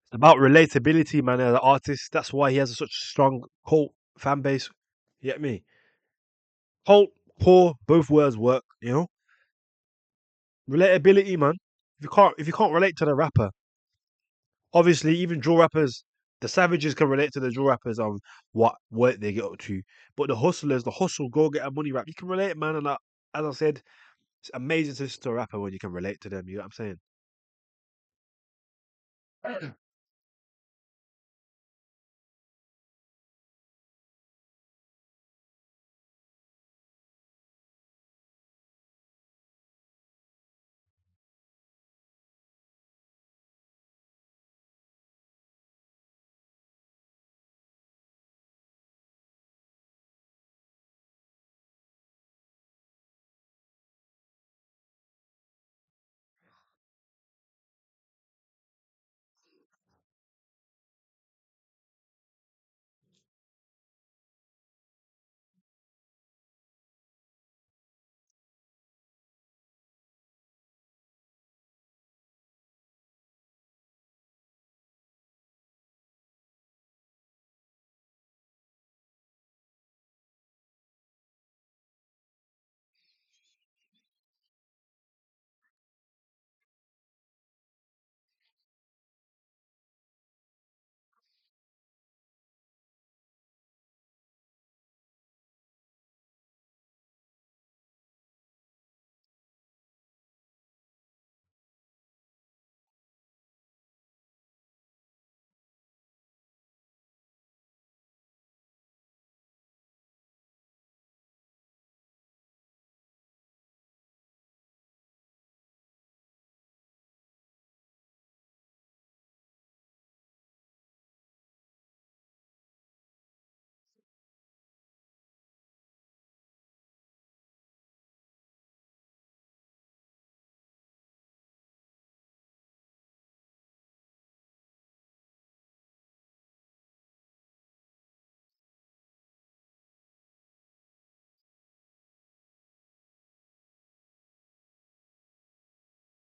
It's about relatability, man, as an artist. That's why he has such a strong cult fan base. You get me? Cult, core, both words work, you know? Relatability, man. If you can't relate to the rapper, obviously even drill rappers, the savages can relate to the drill rappers on what work they get up to. But the hustlers, the hustle, go get a money rap, you can relate, man. And as I said, it's amazing to listen to a rapper when you can relate to them. You know what I'm saying?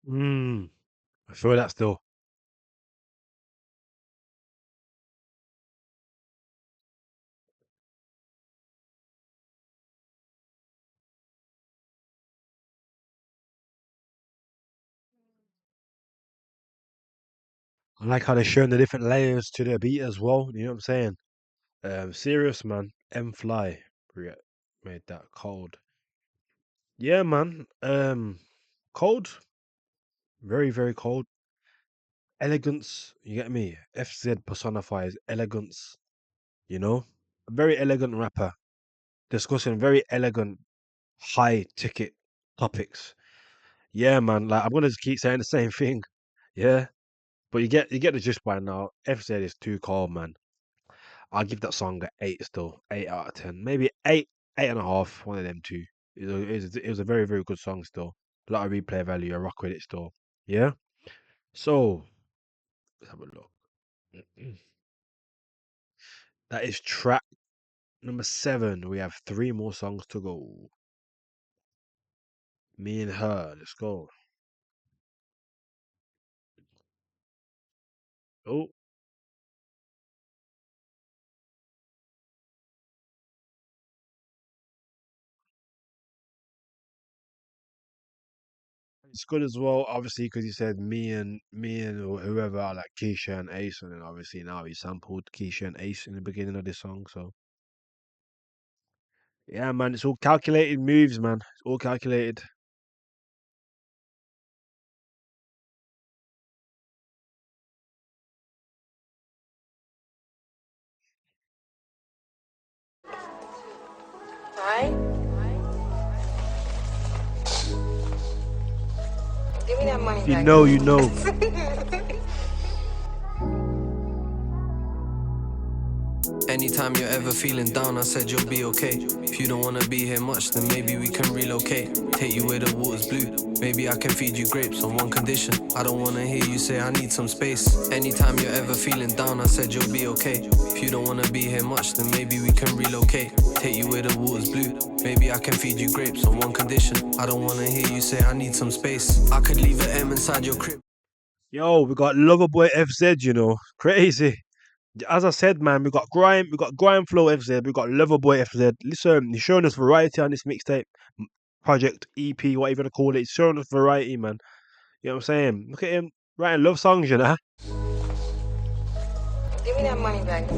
Mm, I feel that still. I like how they're showing the different layers to the beat as well. You know what I'm saying? Serious man, M Fly made that cold. Yeah, man. Cold, very, very cold. Elegance, you get me? FZ personifies elegance, you know? A very elegant rapper discussing very elegant, high ticket topics. Yeah, man. Like I'm gonna just keep saying the same thing. Yeah. But you get the gist by now. FZ is too cold, man. I'll give that song a 8 still. 8 out of 10. Maybe 8, 8.5, one of them two. It was a very, very good song still. A lot of replay value. I rock with it still. Yeah? So, let's have a look. That is track number 7. We have 3 more songs to go. Me and her. Let's go. Oh, it's good as well, obviously, because he said me and whoever are like Keisha and Ace, and then obviously now he sampled Keisha and Ace in the beginning of this song. So yeah, man, it's all calculated moves, man. It's all calculated. Alright? Give me that money If you back. know, you know. Anytime you're ever feeling down, I said you'll be okay. If you don't wanna be here much, then maybe we can relocate. Take you where the water's blue. Maybe I can feed you grapes on one condition. I don't wanna hear you say I need some space. Anytime you're ever feeling down, I said you'll be okay. If you don't wanna be here much, then maybe we can relocate. Take you where the water's blue. Maybe I can feed you grapes on one condition. I don't wanna hear you say I need some space. I could leave an M inside your crib. Yo, we got Loverboy FZ, you know, crazy. As I said, man, we got Grime Flow FZ, we got Loverboy FZ. Listen, he's showing us variety on this mixtape, project, EP, whatever you want to call it. He's showing us variety, man. You know what I'm saying? Look at him writing love songs, you know. Give me that money back.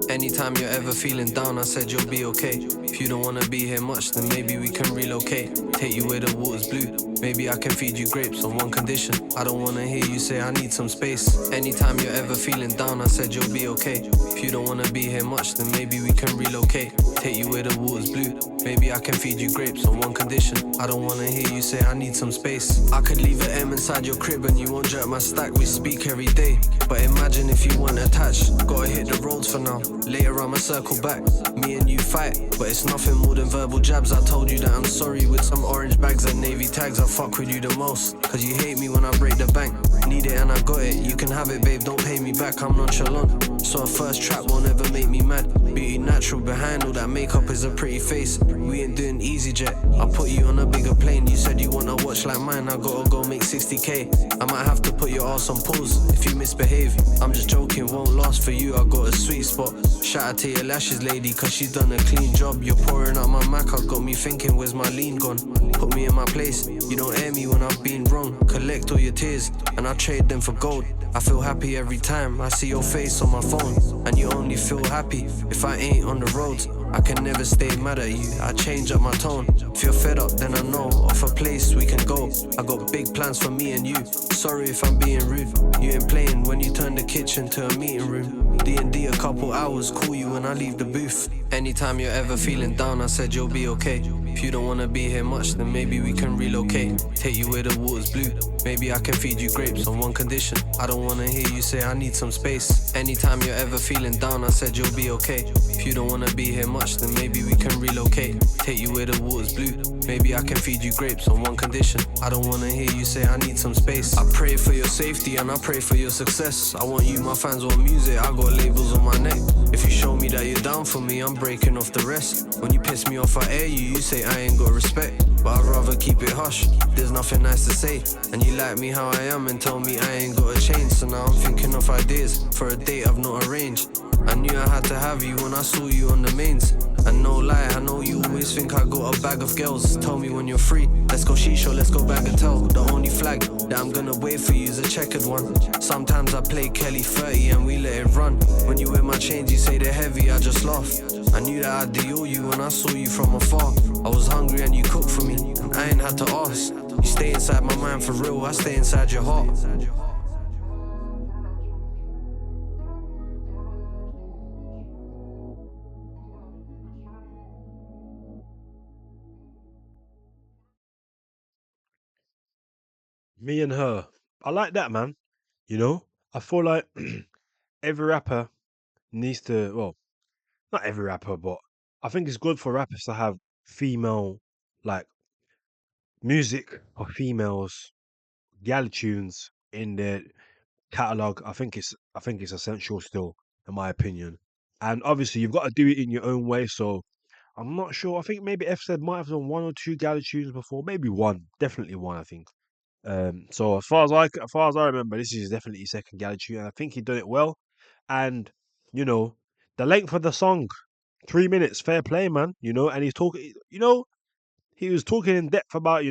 Anytime you're ever feeling down, I said you'll be okay. If you don't wanna be here much, then maybe we can relocate. Take you where the water's blue. Maybe I can feed you grapes on one condition. I don't wanna hear you say I need some space. Anytime you're ever feeling down, I said you'll be okay. If you don't wanna be here much, then maybe we can relocate. Take you where the water's blue. Maybe I can feed you grapes on one condition. I don't wanna hear you say I need some space. I could leave an M inside your crib and you won't jerk my stack. We speak every day, but imagine if you weren't attached. Gotta hit the roads for now. Later I'ma circle back. Me and you fight, but it's nothing more than verbal jabs. I told you that I'm sorry with some orange bags and navy tags. I fuck with you the most, cause you hate me when I break the bank. Need it and I got it, you can have it babe, don't pay me back, I'm nonchalant. So a first trap won't ever make me mad. Beauty natural behind all that makeup is a pretty face. We ain't doing EasyJet, I'll put you on a bigger plane. You said you want a watch like mine, I gotta go make 60k. I might have to put your ass on pause if you misbehave. I'm just joking, won't last for you, I got a sweet spot. Shout out to your lashes lady, cause she's done a clean job. You're pouring out my Mac, got me thinking where's my lean gone. Put me in my place, you don't air me when I've been wrong. Collect all your tears, and I trade them for gold. I feel happy every time I see your face on my phone. And you only feel happy if I ain't on the roads. I can never stay mad at you, I change up my tone. If you're fed up, then I know of a place we can go. I got big plans for me and you. Sorry if I'm being rude. You ain't playing when you turn the kitchen to a meeting room. D&D a couple hours, call you when I leave the booth. Anytime you're ever feeling down, I said you'll be okay. If you don't wanna be here much, then maybe we can relocate. Take you where the water's blue. Maybe I can feed you grapes on one condition. I don't wanna hear you say I need some space. Anytime you're ever feeling down, I said you'll be okay. If you don't wanna be here much, then maybe we can relocate. Take you where the water's blue. Maybe I can feed you grapes on one condition. I don't wanna hear you say I need some space. I pray for your safety and I pray for your success. I want you, my fans want music, I got labels on my neck. If you show me that you're down for me, I'm breaking off the rest. When you piss me off, I air you, you say I ain't got respect. But I'd rather keep it hush, there's nothing nice to say. And you like me how I am and tell me I ain't got a change. So now I'm thinking of ideas for a date I've not arranged. I knew I had to have you when I saw you on the mains. And no lie, I know you always think I got a bag of girls. Tell me when you're free, let's go shisha, let's go bagatelle. The only flag that I'm gonna wait for you is a checkered one. Sometimes I play Kelly 30 and we let it run. When you wear my chains, you say they're heavy, I just laugh. I knew that I'd deal you when I saw you from afar. I was hungry and you cooked for me, and I ain't had to ask. You stay inside my mind for real, I stay inside your heart. Me and her. I like that, man. You know, I feel like every rapper needs to, well, not every rapper, but I think it's good for rappers to have female, like, music or females, gal tunes in their catalog. I think it's essential still, in my opinion. And obviously, you've got to do it in your own way. So I'm not sure. I think maybe F said might have done one or two gal tunes before, maybe one, definitely one. I think. So as far as I remember, this is definitely his second gal tune, and I think he done it well. And you know, the length of the song, 3 minutes, fair play, man. You know, and he's talking. You know, he was talking in depth about,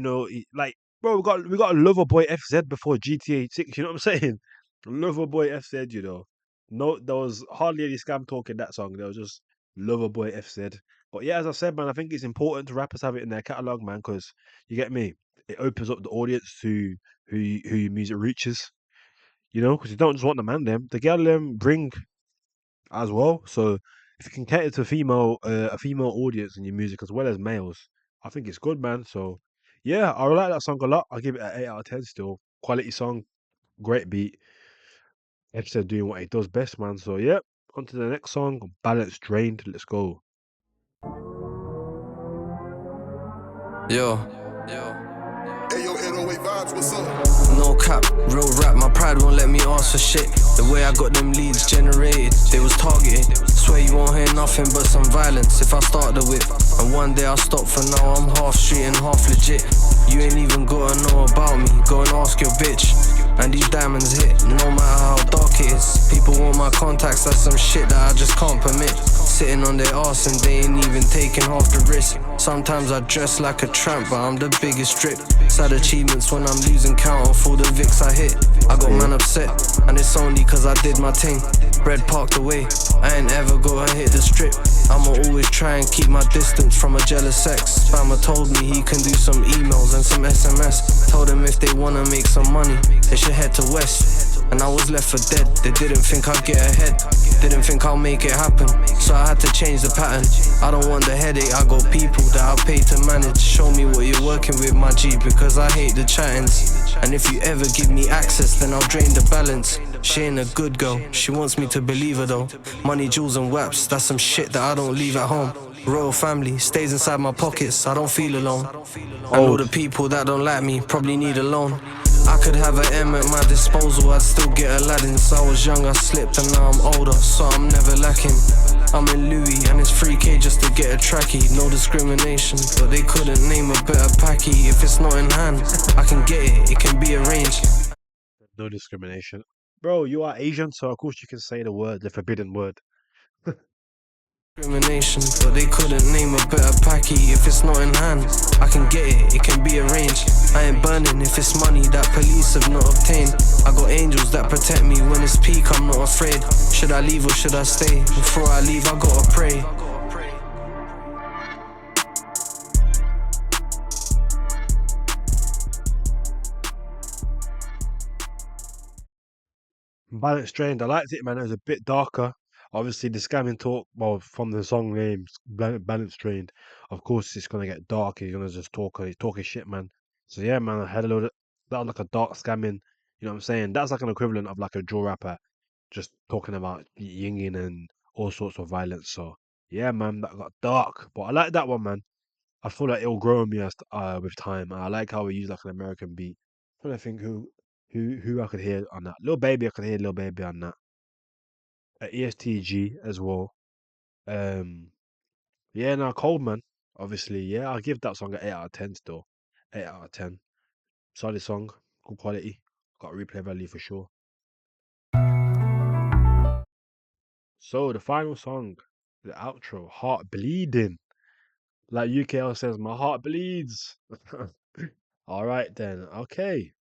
like, bro, we got a lover boy FZ before GTA 6. You know what I'm saying? Lover boy FZ. You know, no, there was hardly any scam talk in that song. There was just lover boy FZ. But yeah, as I said, man, I think it's important to rappers have it in their catalog, man, because you get me. It opens up the audience to who your music reaches. You know, because you don't just want the man them, the girl them bring as well. So if you can cater to a female audience in your music as well as males, I think it's good, man. So yeah, I like that song a lot. I give it an 8 out of 10. Still quality song, great beat. Episode doing what he does best, man. So yeah, on to the next song, Balance Drained. Let's go. Yo. Hey, yo, 808 vibes, what's up? No cap, real rap, my pride won't let me ask for shit. The way I got them leads generated, they was targeted. Swear you won't hear nothing but some violence if I start the whip. And one day I'll stop, for now I'm half street and half legit. You ain't even gotta know about me, go and ask your bitch. And these diamonds hit, no matter how dark it is. People want my contacts, that's some shit that I just can't permit. Sitting on their ass and they ain't even taking half the risk. Sometimes I dress like a tramp, but I'm the biggest drip. Sad achievements when I'm losing count of all the Vicks I hit. I got man upset, and it's only cause I did my thing. Bread parked away, I ain't ever gonna hit the strip. I'ma always try and keep my distance from a jealous ex. Spammer told me he can do some emails and some SMS. Told them if they wanna make some money, they should head to West. And I was left for dead, they didn't think I'd get ahead. Didn't think I'll make it happen, so I had to change the pattern. I don't want the headache, I got people that I pay to manage. Show me what you're working with, my G, because I hate the chattings. And if you ever give me access, then I'll drain the balance. She ain't a good girl, she wants me to believe her though. Money, jewels and waps, that's some shit that I don't leave at home. Royal family stays inside my pockets, I don't feel alone. And all the people that don't like me probably need a loan. I could have an M at my disposal, I'd still get Aladdin. So I was young, I slipped, and now I'm older, so I'm never lacking. I'm in Louis, and it's 3K just to get a trackie. No discrimination, but they couldn't name a better packy. If it's not in hand, I can get it, it can be arranged. No discrimination, bro. You are Asian, so of course you can say the forbidden word. Discrimination, but they couldn't name a better packy. If it's not in hand, I can get it, it can be arranged. I ain't burning if it's money that police have not obtained. I got angels that protect me when it's peak, I'm not afraid. Should I leave or should I stay? Before I leave, I gotta pray. Balance Drained. I liked it, man. It was a bit darker. Obviously, the scamming talk, well, from the song name, Balance Drained. Of course, it's gonna get dark. He's gonna just talk his shit, man. So yeah, man, I had a load of that was like a dark scamming. You know what I'm saying? That's like an equivalent of like a drill rapper, just talking about yinging and all sorts of violence. So yeah, man, that got dark. But I like that one, man. I feel like it'll grow on me as with time. I like how we use like an American beat. I'm trying to think who I could hear on that. Little Baby, I could hear Little Baby on that. ESTG as well. Um, yeah, no, Coldman, obviously. Yeah, I'll give that song an 8 out of 10 still. 8 out of 10. Solid song, good quality. Got replay value for sure. So the final song. The outro, heart bleeding. Like UKL says, my heart bleeds. All right then. Okay.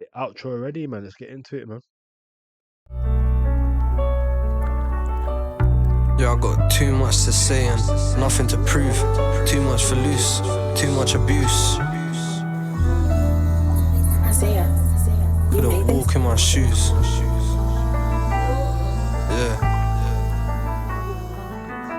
The outro already, man. Let's get into it, man. Yeah, I got too much to say and nothing to prove. Too much for loose, too much abuse. Isaiah, you Couldn't made this? walk in my shoes. Yeah.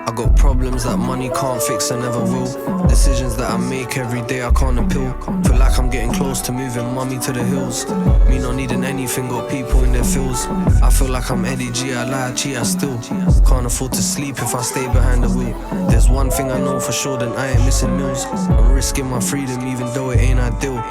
I got problems that money can't fix and never will. Decisions that I make every day I can't appeal. Feel like I'm getting close to moving mummy to the hills. Me not needing anything, got people in their fields. I feel like I'm Eddie G, I lie, cheat, I still can't afford to sleep if I stay behind the wheel. There's one thing I know for sure, then I ain't missing meals. I'm risking my freedom even though it ain't ideal.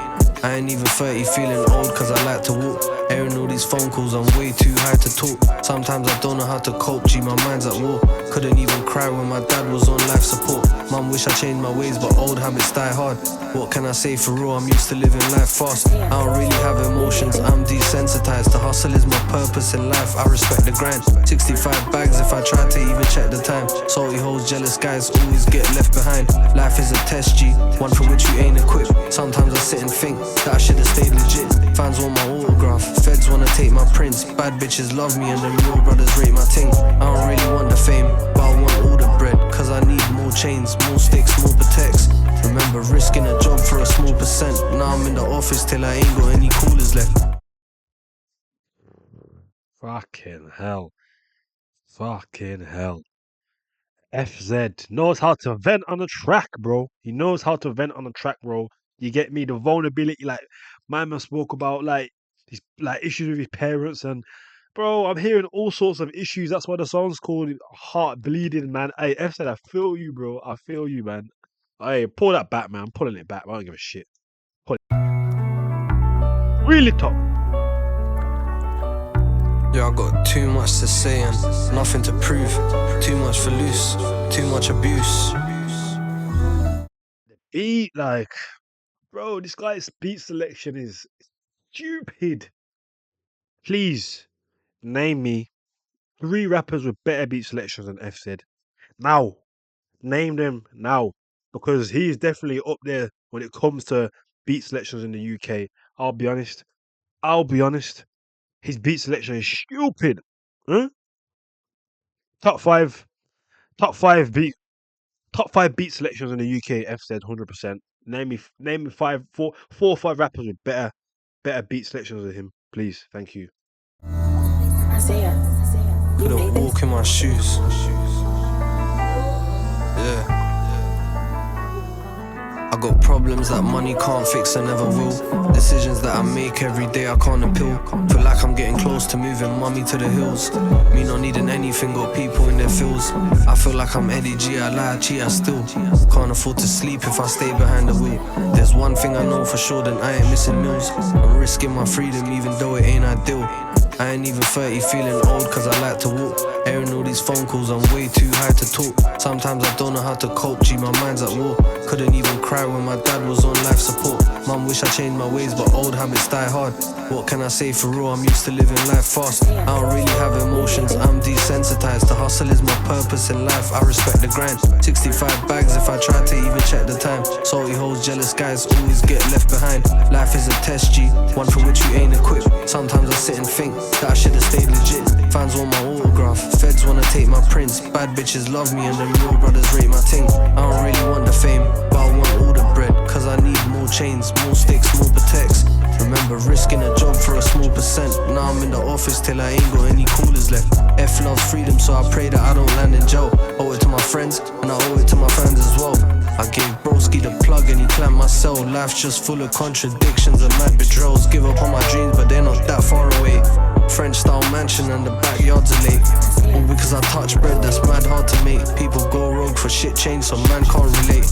I ain't even 30 feeling old cause I like to walk. Airing all these phone calls, I'm way too high to talk. Sometimes I don't know how to cope, G, my mind's at war. Couldn't even cry when my dad was on life support. Mum wish I changed my ways, but old habits die hard. What can I say for real, I'm used to living life fast. I don't really have emotions, I'm desensitized. To hustle is my purpose in life, I respect the grind. 65 bags if I try to even check the time. Salty hoes, jealous guys always get left behind. Life is a test, G, one for which you ain't equipped. Sometimes I sit and think that I should've stayed legit. Fans want my autograph, feds wanna take my prints. Bad bitches love me and them real brothers rate my ting. I don't really want the fame, but I want all the bread. Cause I need more chains, more sticks, more protects. Remember risking a job for a small percent. Now I'm in the office till I ain't got any coolers left. Fucking hell. Fucking hell. FZ knows how to vent on the track, bro. He knows how to vent on the track, bro. You get me? The vulnerability, like my man spoke about, like these like issues with his parents, and bro, I'm hearing all sorts of issues. That's why the song's called "Heart Bleeding," man. Hey, FZ, I feel you, bro. I feel you, man. Hey, pull that back, man. I'm pulling it back. I don't give a shit. Pull it. Really top. Yeah, I got too much to say and nothing to prove. Too much for loose, too much abuse. Beat, like, bro, this guy's beat selection is stupid. Please name me 3 rappers with better beat selections than FZ. Now, name them now, because he's definitely up there when it comes to beat selections in the UK. I'll be honest. I'll be honest. His beat selection is stupid. Huh? Top five, top five beat, top 5 beat selections in the UK. FZ 100%. Name me four or five rappers with better beat selections than him, please. Thank you. Isaiah, you Couldn't made this? walk in my shoes. Yeah. I got problems that money can't fix and never will. Decisions that I make every day I can't appeal. Feel like I'm getting close to moving mummy to the hills. Me not needing anything, got people in their fields. I feel like I'm Eddie G, I lie, cheat, I still can't afford to sleep if I stay behind the wheel. There's one thing I know for sure, then I ain't missing meals. I'm risking my freedom even though it ain't ideal. I ain't even 30 feeling old cause I like to walk. Airing all these phone calls, I'm way too high to talk. Sometimes I don't know how to cope, G, my mind's at war. Couldn't even cry when my dad was on life support. Mum wish I changed my ways, but old habits die hard. What can I say for real, I'm used to living life fast. I don't really have emotions, I'm desensitized. To hustle is my purpose in life, I respect the grind. 65 bags if I try to even check the time. Salty hoes, jealous guys always get left behind. Life is a test, G, one for which you ain't equipped. Sometimes I sit and think that I should've stayed legit. Fans want my autograph, feds wanna take my prints. Bad bitches love me and them real brothers rate my ting. I don't really want the fame, but I want all the bread. Cause I need more chains, more sticks, more protects. Remember risking a job for a small percent. Now I'm in the office till I ain't got any coolers left. F loves freedom, so I pray that I don't land in jail. Owe it to my friends, and I owe it to my fans as well. I gave Broski the plug and he clamped my cell. Life's just full of contradictions and mad betrayals. Give up on my dreams, but they're not that far away. French style mansion and the backyards are late. All because I touch bread that's mad hard to make. People go rogue for shit change, so man can't relate.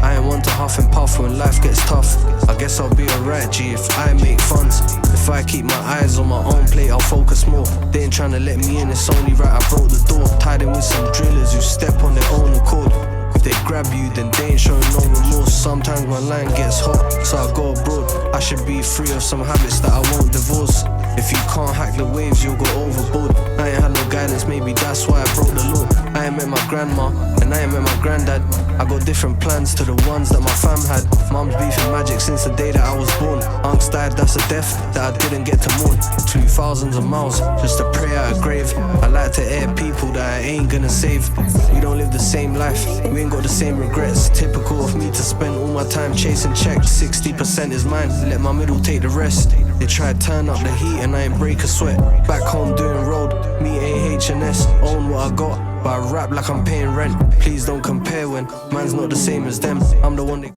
I ain't one to huff and puff when life gets tough. I guess I'll be alright, G, if I make funds. If I keep my eyes on my own plate, I'll focus more. They ain't trying to let me in, it's only right I broke the door. Tied in with some drillers who step on their own accord. If they grab you, then they ain't showing no remorse. Sometimes my line gets hot, so I go abroad. I should be free of some habits that I won't divorce. If you can't hack the waves, you'll go overboard. I ain't had no guidance, maybe that's why I broke the law. I ain't met my grandma, and I ain't met my granddad. I got different plans to the ones that my fam had. Mum's beefing magic since the day that I was born. Unc's died, that's a death that I didn't get to mourn. Flew thousands of miles just to pray at a grave. I like to air people that I ain't gonna save. We don't live the same life, we ain't got the same regrets. Typical of me to spend all my time chasing checks. 60% is mine, let my middle take the rest. They try to turn up the heat and I ain't break a sweat. Back home doing road, me AH&S, own what I got, but I rap like I'm paying rent. Please don't compare when man's not the same as them. I'm the one that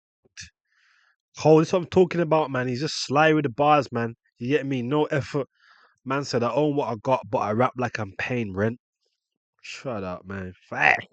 Oh, this is what I'm talking about, man. He's just sly with the bars, man. You get me? No effort. Man said, I own what I got, but I rap like I'm paying rent. Shut up, man. Fact.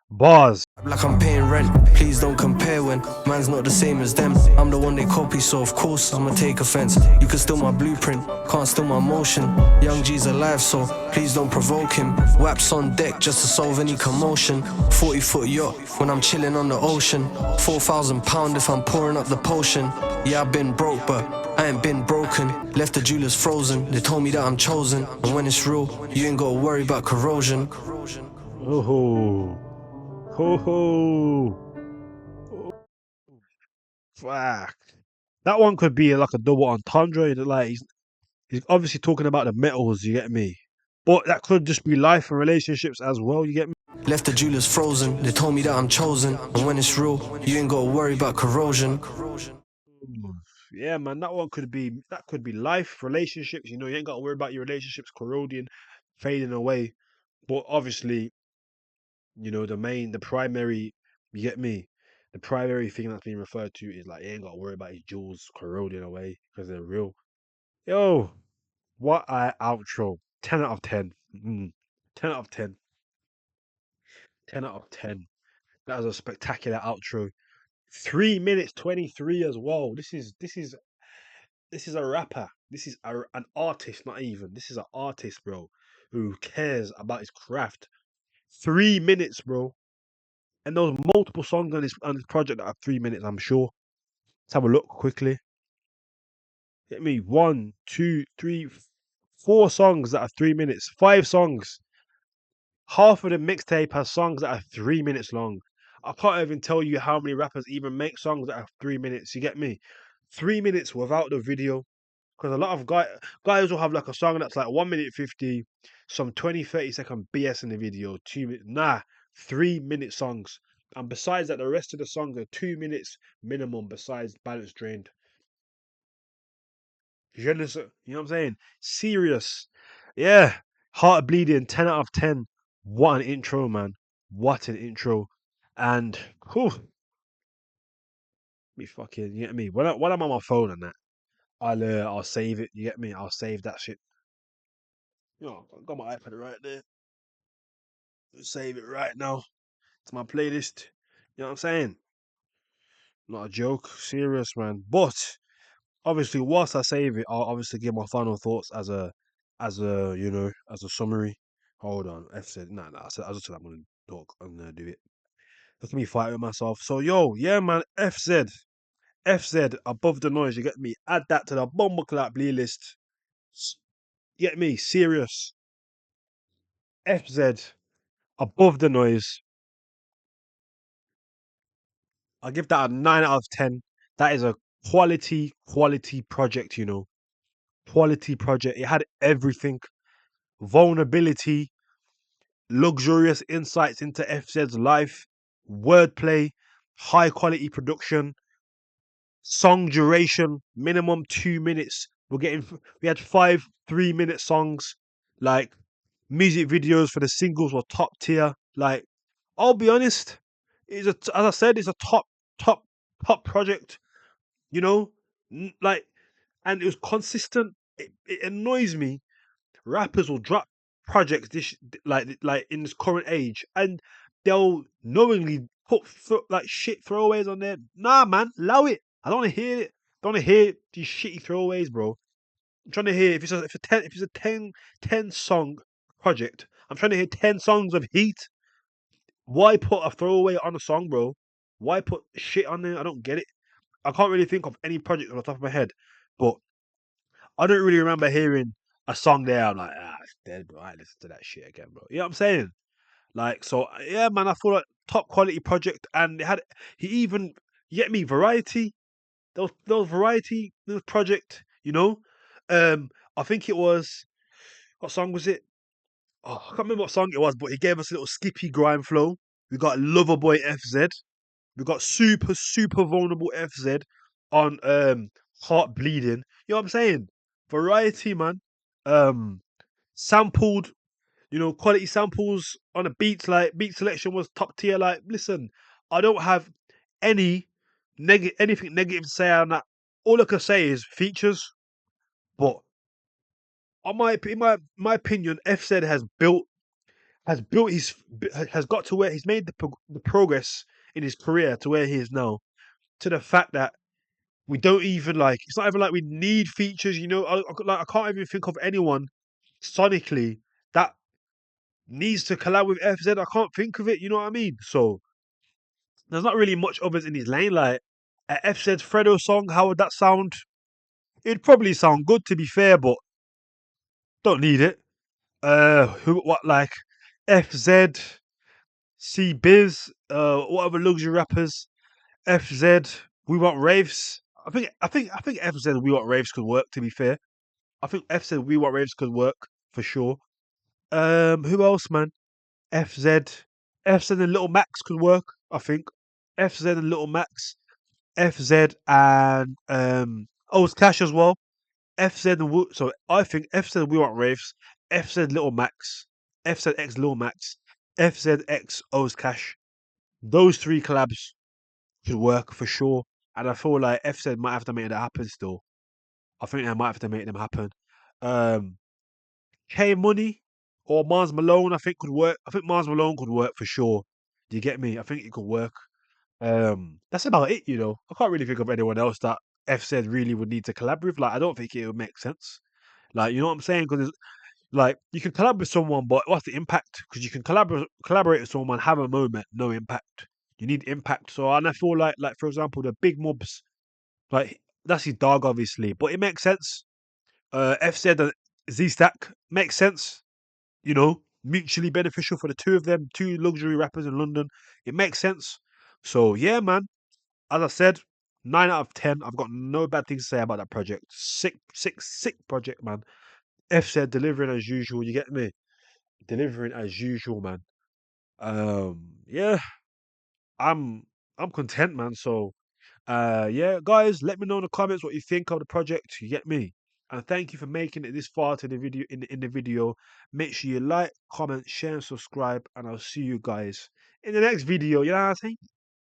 Bars. like I'm paying rent. Please don't compare when man's not the same as them. I'm the one they copy, so of course I'ma take offense. You can steal my blueprint, can't steal my motion. Young G's alive, so please don't provoke him. Waps on deck just to solve any commotion. 40-foot yacht when I'm chilling on the ocean. £4,000 if I'm pouring up the potion. Yeah, I've been broke, but I ain't been broken. Left the jewelers frozen. They told me that I'm chosen, and when it's real, you ain't gotta worry about corrosion. Oh, ho, ho. Fuck. That one could be like a double entendre. Like he's obviously talking about the metals. You get me? But that could just be life and relationships as well. You get me? Left the jewelers frozen. They told me that I'm chosen, and when it's real, you ain't gotta worry about corrosion. Mm. Yeah, man. That could be life, relationships. You know, you ain't got to worry about your relationships corroding, fading away. But obviously, you know, the primary. You get me? The primary thing that's being referred to is like you ain't got to worry about his jewels corroding away because they're real. Yo, what a outro. 10 out of 10. 10 out of 10. 10 out of 10. That was a spectacular outro. 3 minutes 23 as well. This is a rapper. This is an artist, not even. This is an artist, bro, who cares about his craft. 3 minutes, bro. And there was multiple songs on this project that are 3 minutes, I'm sure. Let's have a look quickly. Get me one, two, three, 4 songs that are 3 minutes. 5 songs. Half of the mixtape has songs that are 3 minutes long. I can't even tell you how many rappers even make songs that are 3 minutes. You get me? 3 minutes without the video. Because a lot of guys will have like a song that's like 1 minute 50, some 20, 30-second BS in the video, 2 minutes. Nah, 3 minute songs. And besides that, the rest of the songs are 2 minutes minimum besides Balance Drained. Je ne sais- You know what I'm saying? Serious. Yeah. Heart Bleeding, 10 out of 10. What an intro, man. What an intro. And, whew, you get me? When I'm on my phone and that, I'll save it. You get me? I'll save that shit. You know, I've got my iPad right there. Save it right now to my playlist. You know what I'm saying? Not a joke. Serious, man. But obviously, whilst I save it, I'll obviously give my final thoughts as a summary. Hold on. F said, nah, I just said I'm gonna talk. I'm gonna do it. Look at me fight with myself. So, yo, yeah, man. FZ, above the noise. You get me? Add that to the bomber clap playlist. You get me? Serious. FZ, above the noise. I give that a 9 out of 10. That is a quality project, you know. Quality project. It had everything. Vulnerability, luxurious insights into FZ's life, wordplay, high quality production, song duration, minimum 2 minutes. We had 5 3-minute songs. Like music videos for the singles were top tier. Like, I'll be honest, as I said, it's a top, top project. You know, like, and it was consistent. It annoys me. Rappers will drop projects like in this current age, and they'll knowingly put like shit throwaways on there. Nah, man, allow it. I don't want to hear it. I don't want to hear these shitty throwaways, bro. I'm trying to hear if it's a 10 song project. I'm trying to hear 10 songs of heat. Why put a throwaway on a song, bro? Why put shit on there? I don't get it. I can't really think of any project on the top of my head, but I don't really remember hearing a song there. I'm like, it's dead, bro. I ain't listen to that shit again, bro. You know what I'm saying? Like, so yeah, man. I feel like top quality project, and he even you get me variety. Those variety those project, you know. I think it was what song was it? Oh, I can't remember what song it was, but he gave us a little skippy grime flow. We got Loverboy FZ. We got super vulnerable FZ on Heart Bleeding. You know what I'm saying? Variety, man. Um Sampled, quality samples on a beats, like beat selection was top tier. Like, listen, I don't have anything negative to say on that. All I can say is features, but in my opinion, FZ has got to where he's made the progress in his career to where he is now, to the fact that we don't even like. It's not even like we need features. I can't even think of anyone sonically that needs to collab with FZ. I can't think of it. You know what I mean? So there's not really much others in his lane. Like a FZ's Fredo song, how would that sound? It'd probably sound good, to be fair, but don't need it. Who what like FZ, C Biz, whatever luxury rappers, FZ. We want raves. I think FZ We Want Raves could work. To be fair, I think FZ We Want Raves could work for sure. Who else, man? FZ, FZ and Little Max could work. I think FZ and Little Max, FZ and O's Cash as well. FZ so I think FZ We Want Raves, FZ Little Max, FZ X Little Max, FZ X O's Cash. Those three collabs could work for sure. And I feel like FZ might have to make that happen still. I think they might have to make them happen. Um, K Money or Mars Malone, I think could work. I think Mars Malone could work for sure. Do you get me? I think it could work. That's about it. I can't really think of anyone else that FZ really would need to collab with. Like, I don't think it would make sense. Like, you know what I'm saying? Because like you can collab with someone, but what's the impact? Because you can collaborate with someone, have a moment, no impact. You need impact. So, and I feel like for example, the big mobs, like that's his dog, obviously, but it makes sense. FZ and Z Stack makes sense. Mutually beneficial for the two of them, two luxury rappers in London. It makes sense. So yeah, man. As I said, 9 out of 10. I've got no bad things to say about that project. Sick project, man. F said delivering as usual. You get me? Delivering as usual, man. Yeah, I'm I'm content, man. So yeah, guys, let me know in the comments what you think of the project. You get me? And thank you for making it this far to the video in the video. Make sure you like, comment, share, and subscribe, and I'll see you guys in the next video. You know what I'm saying?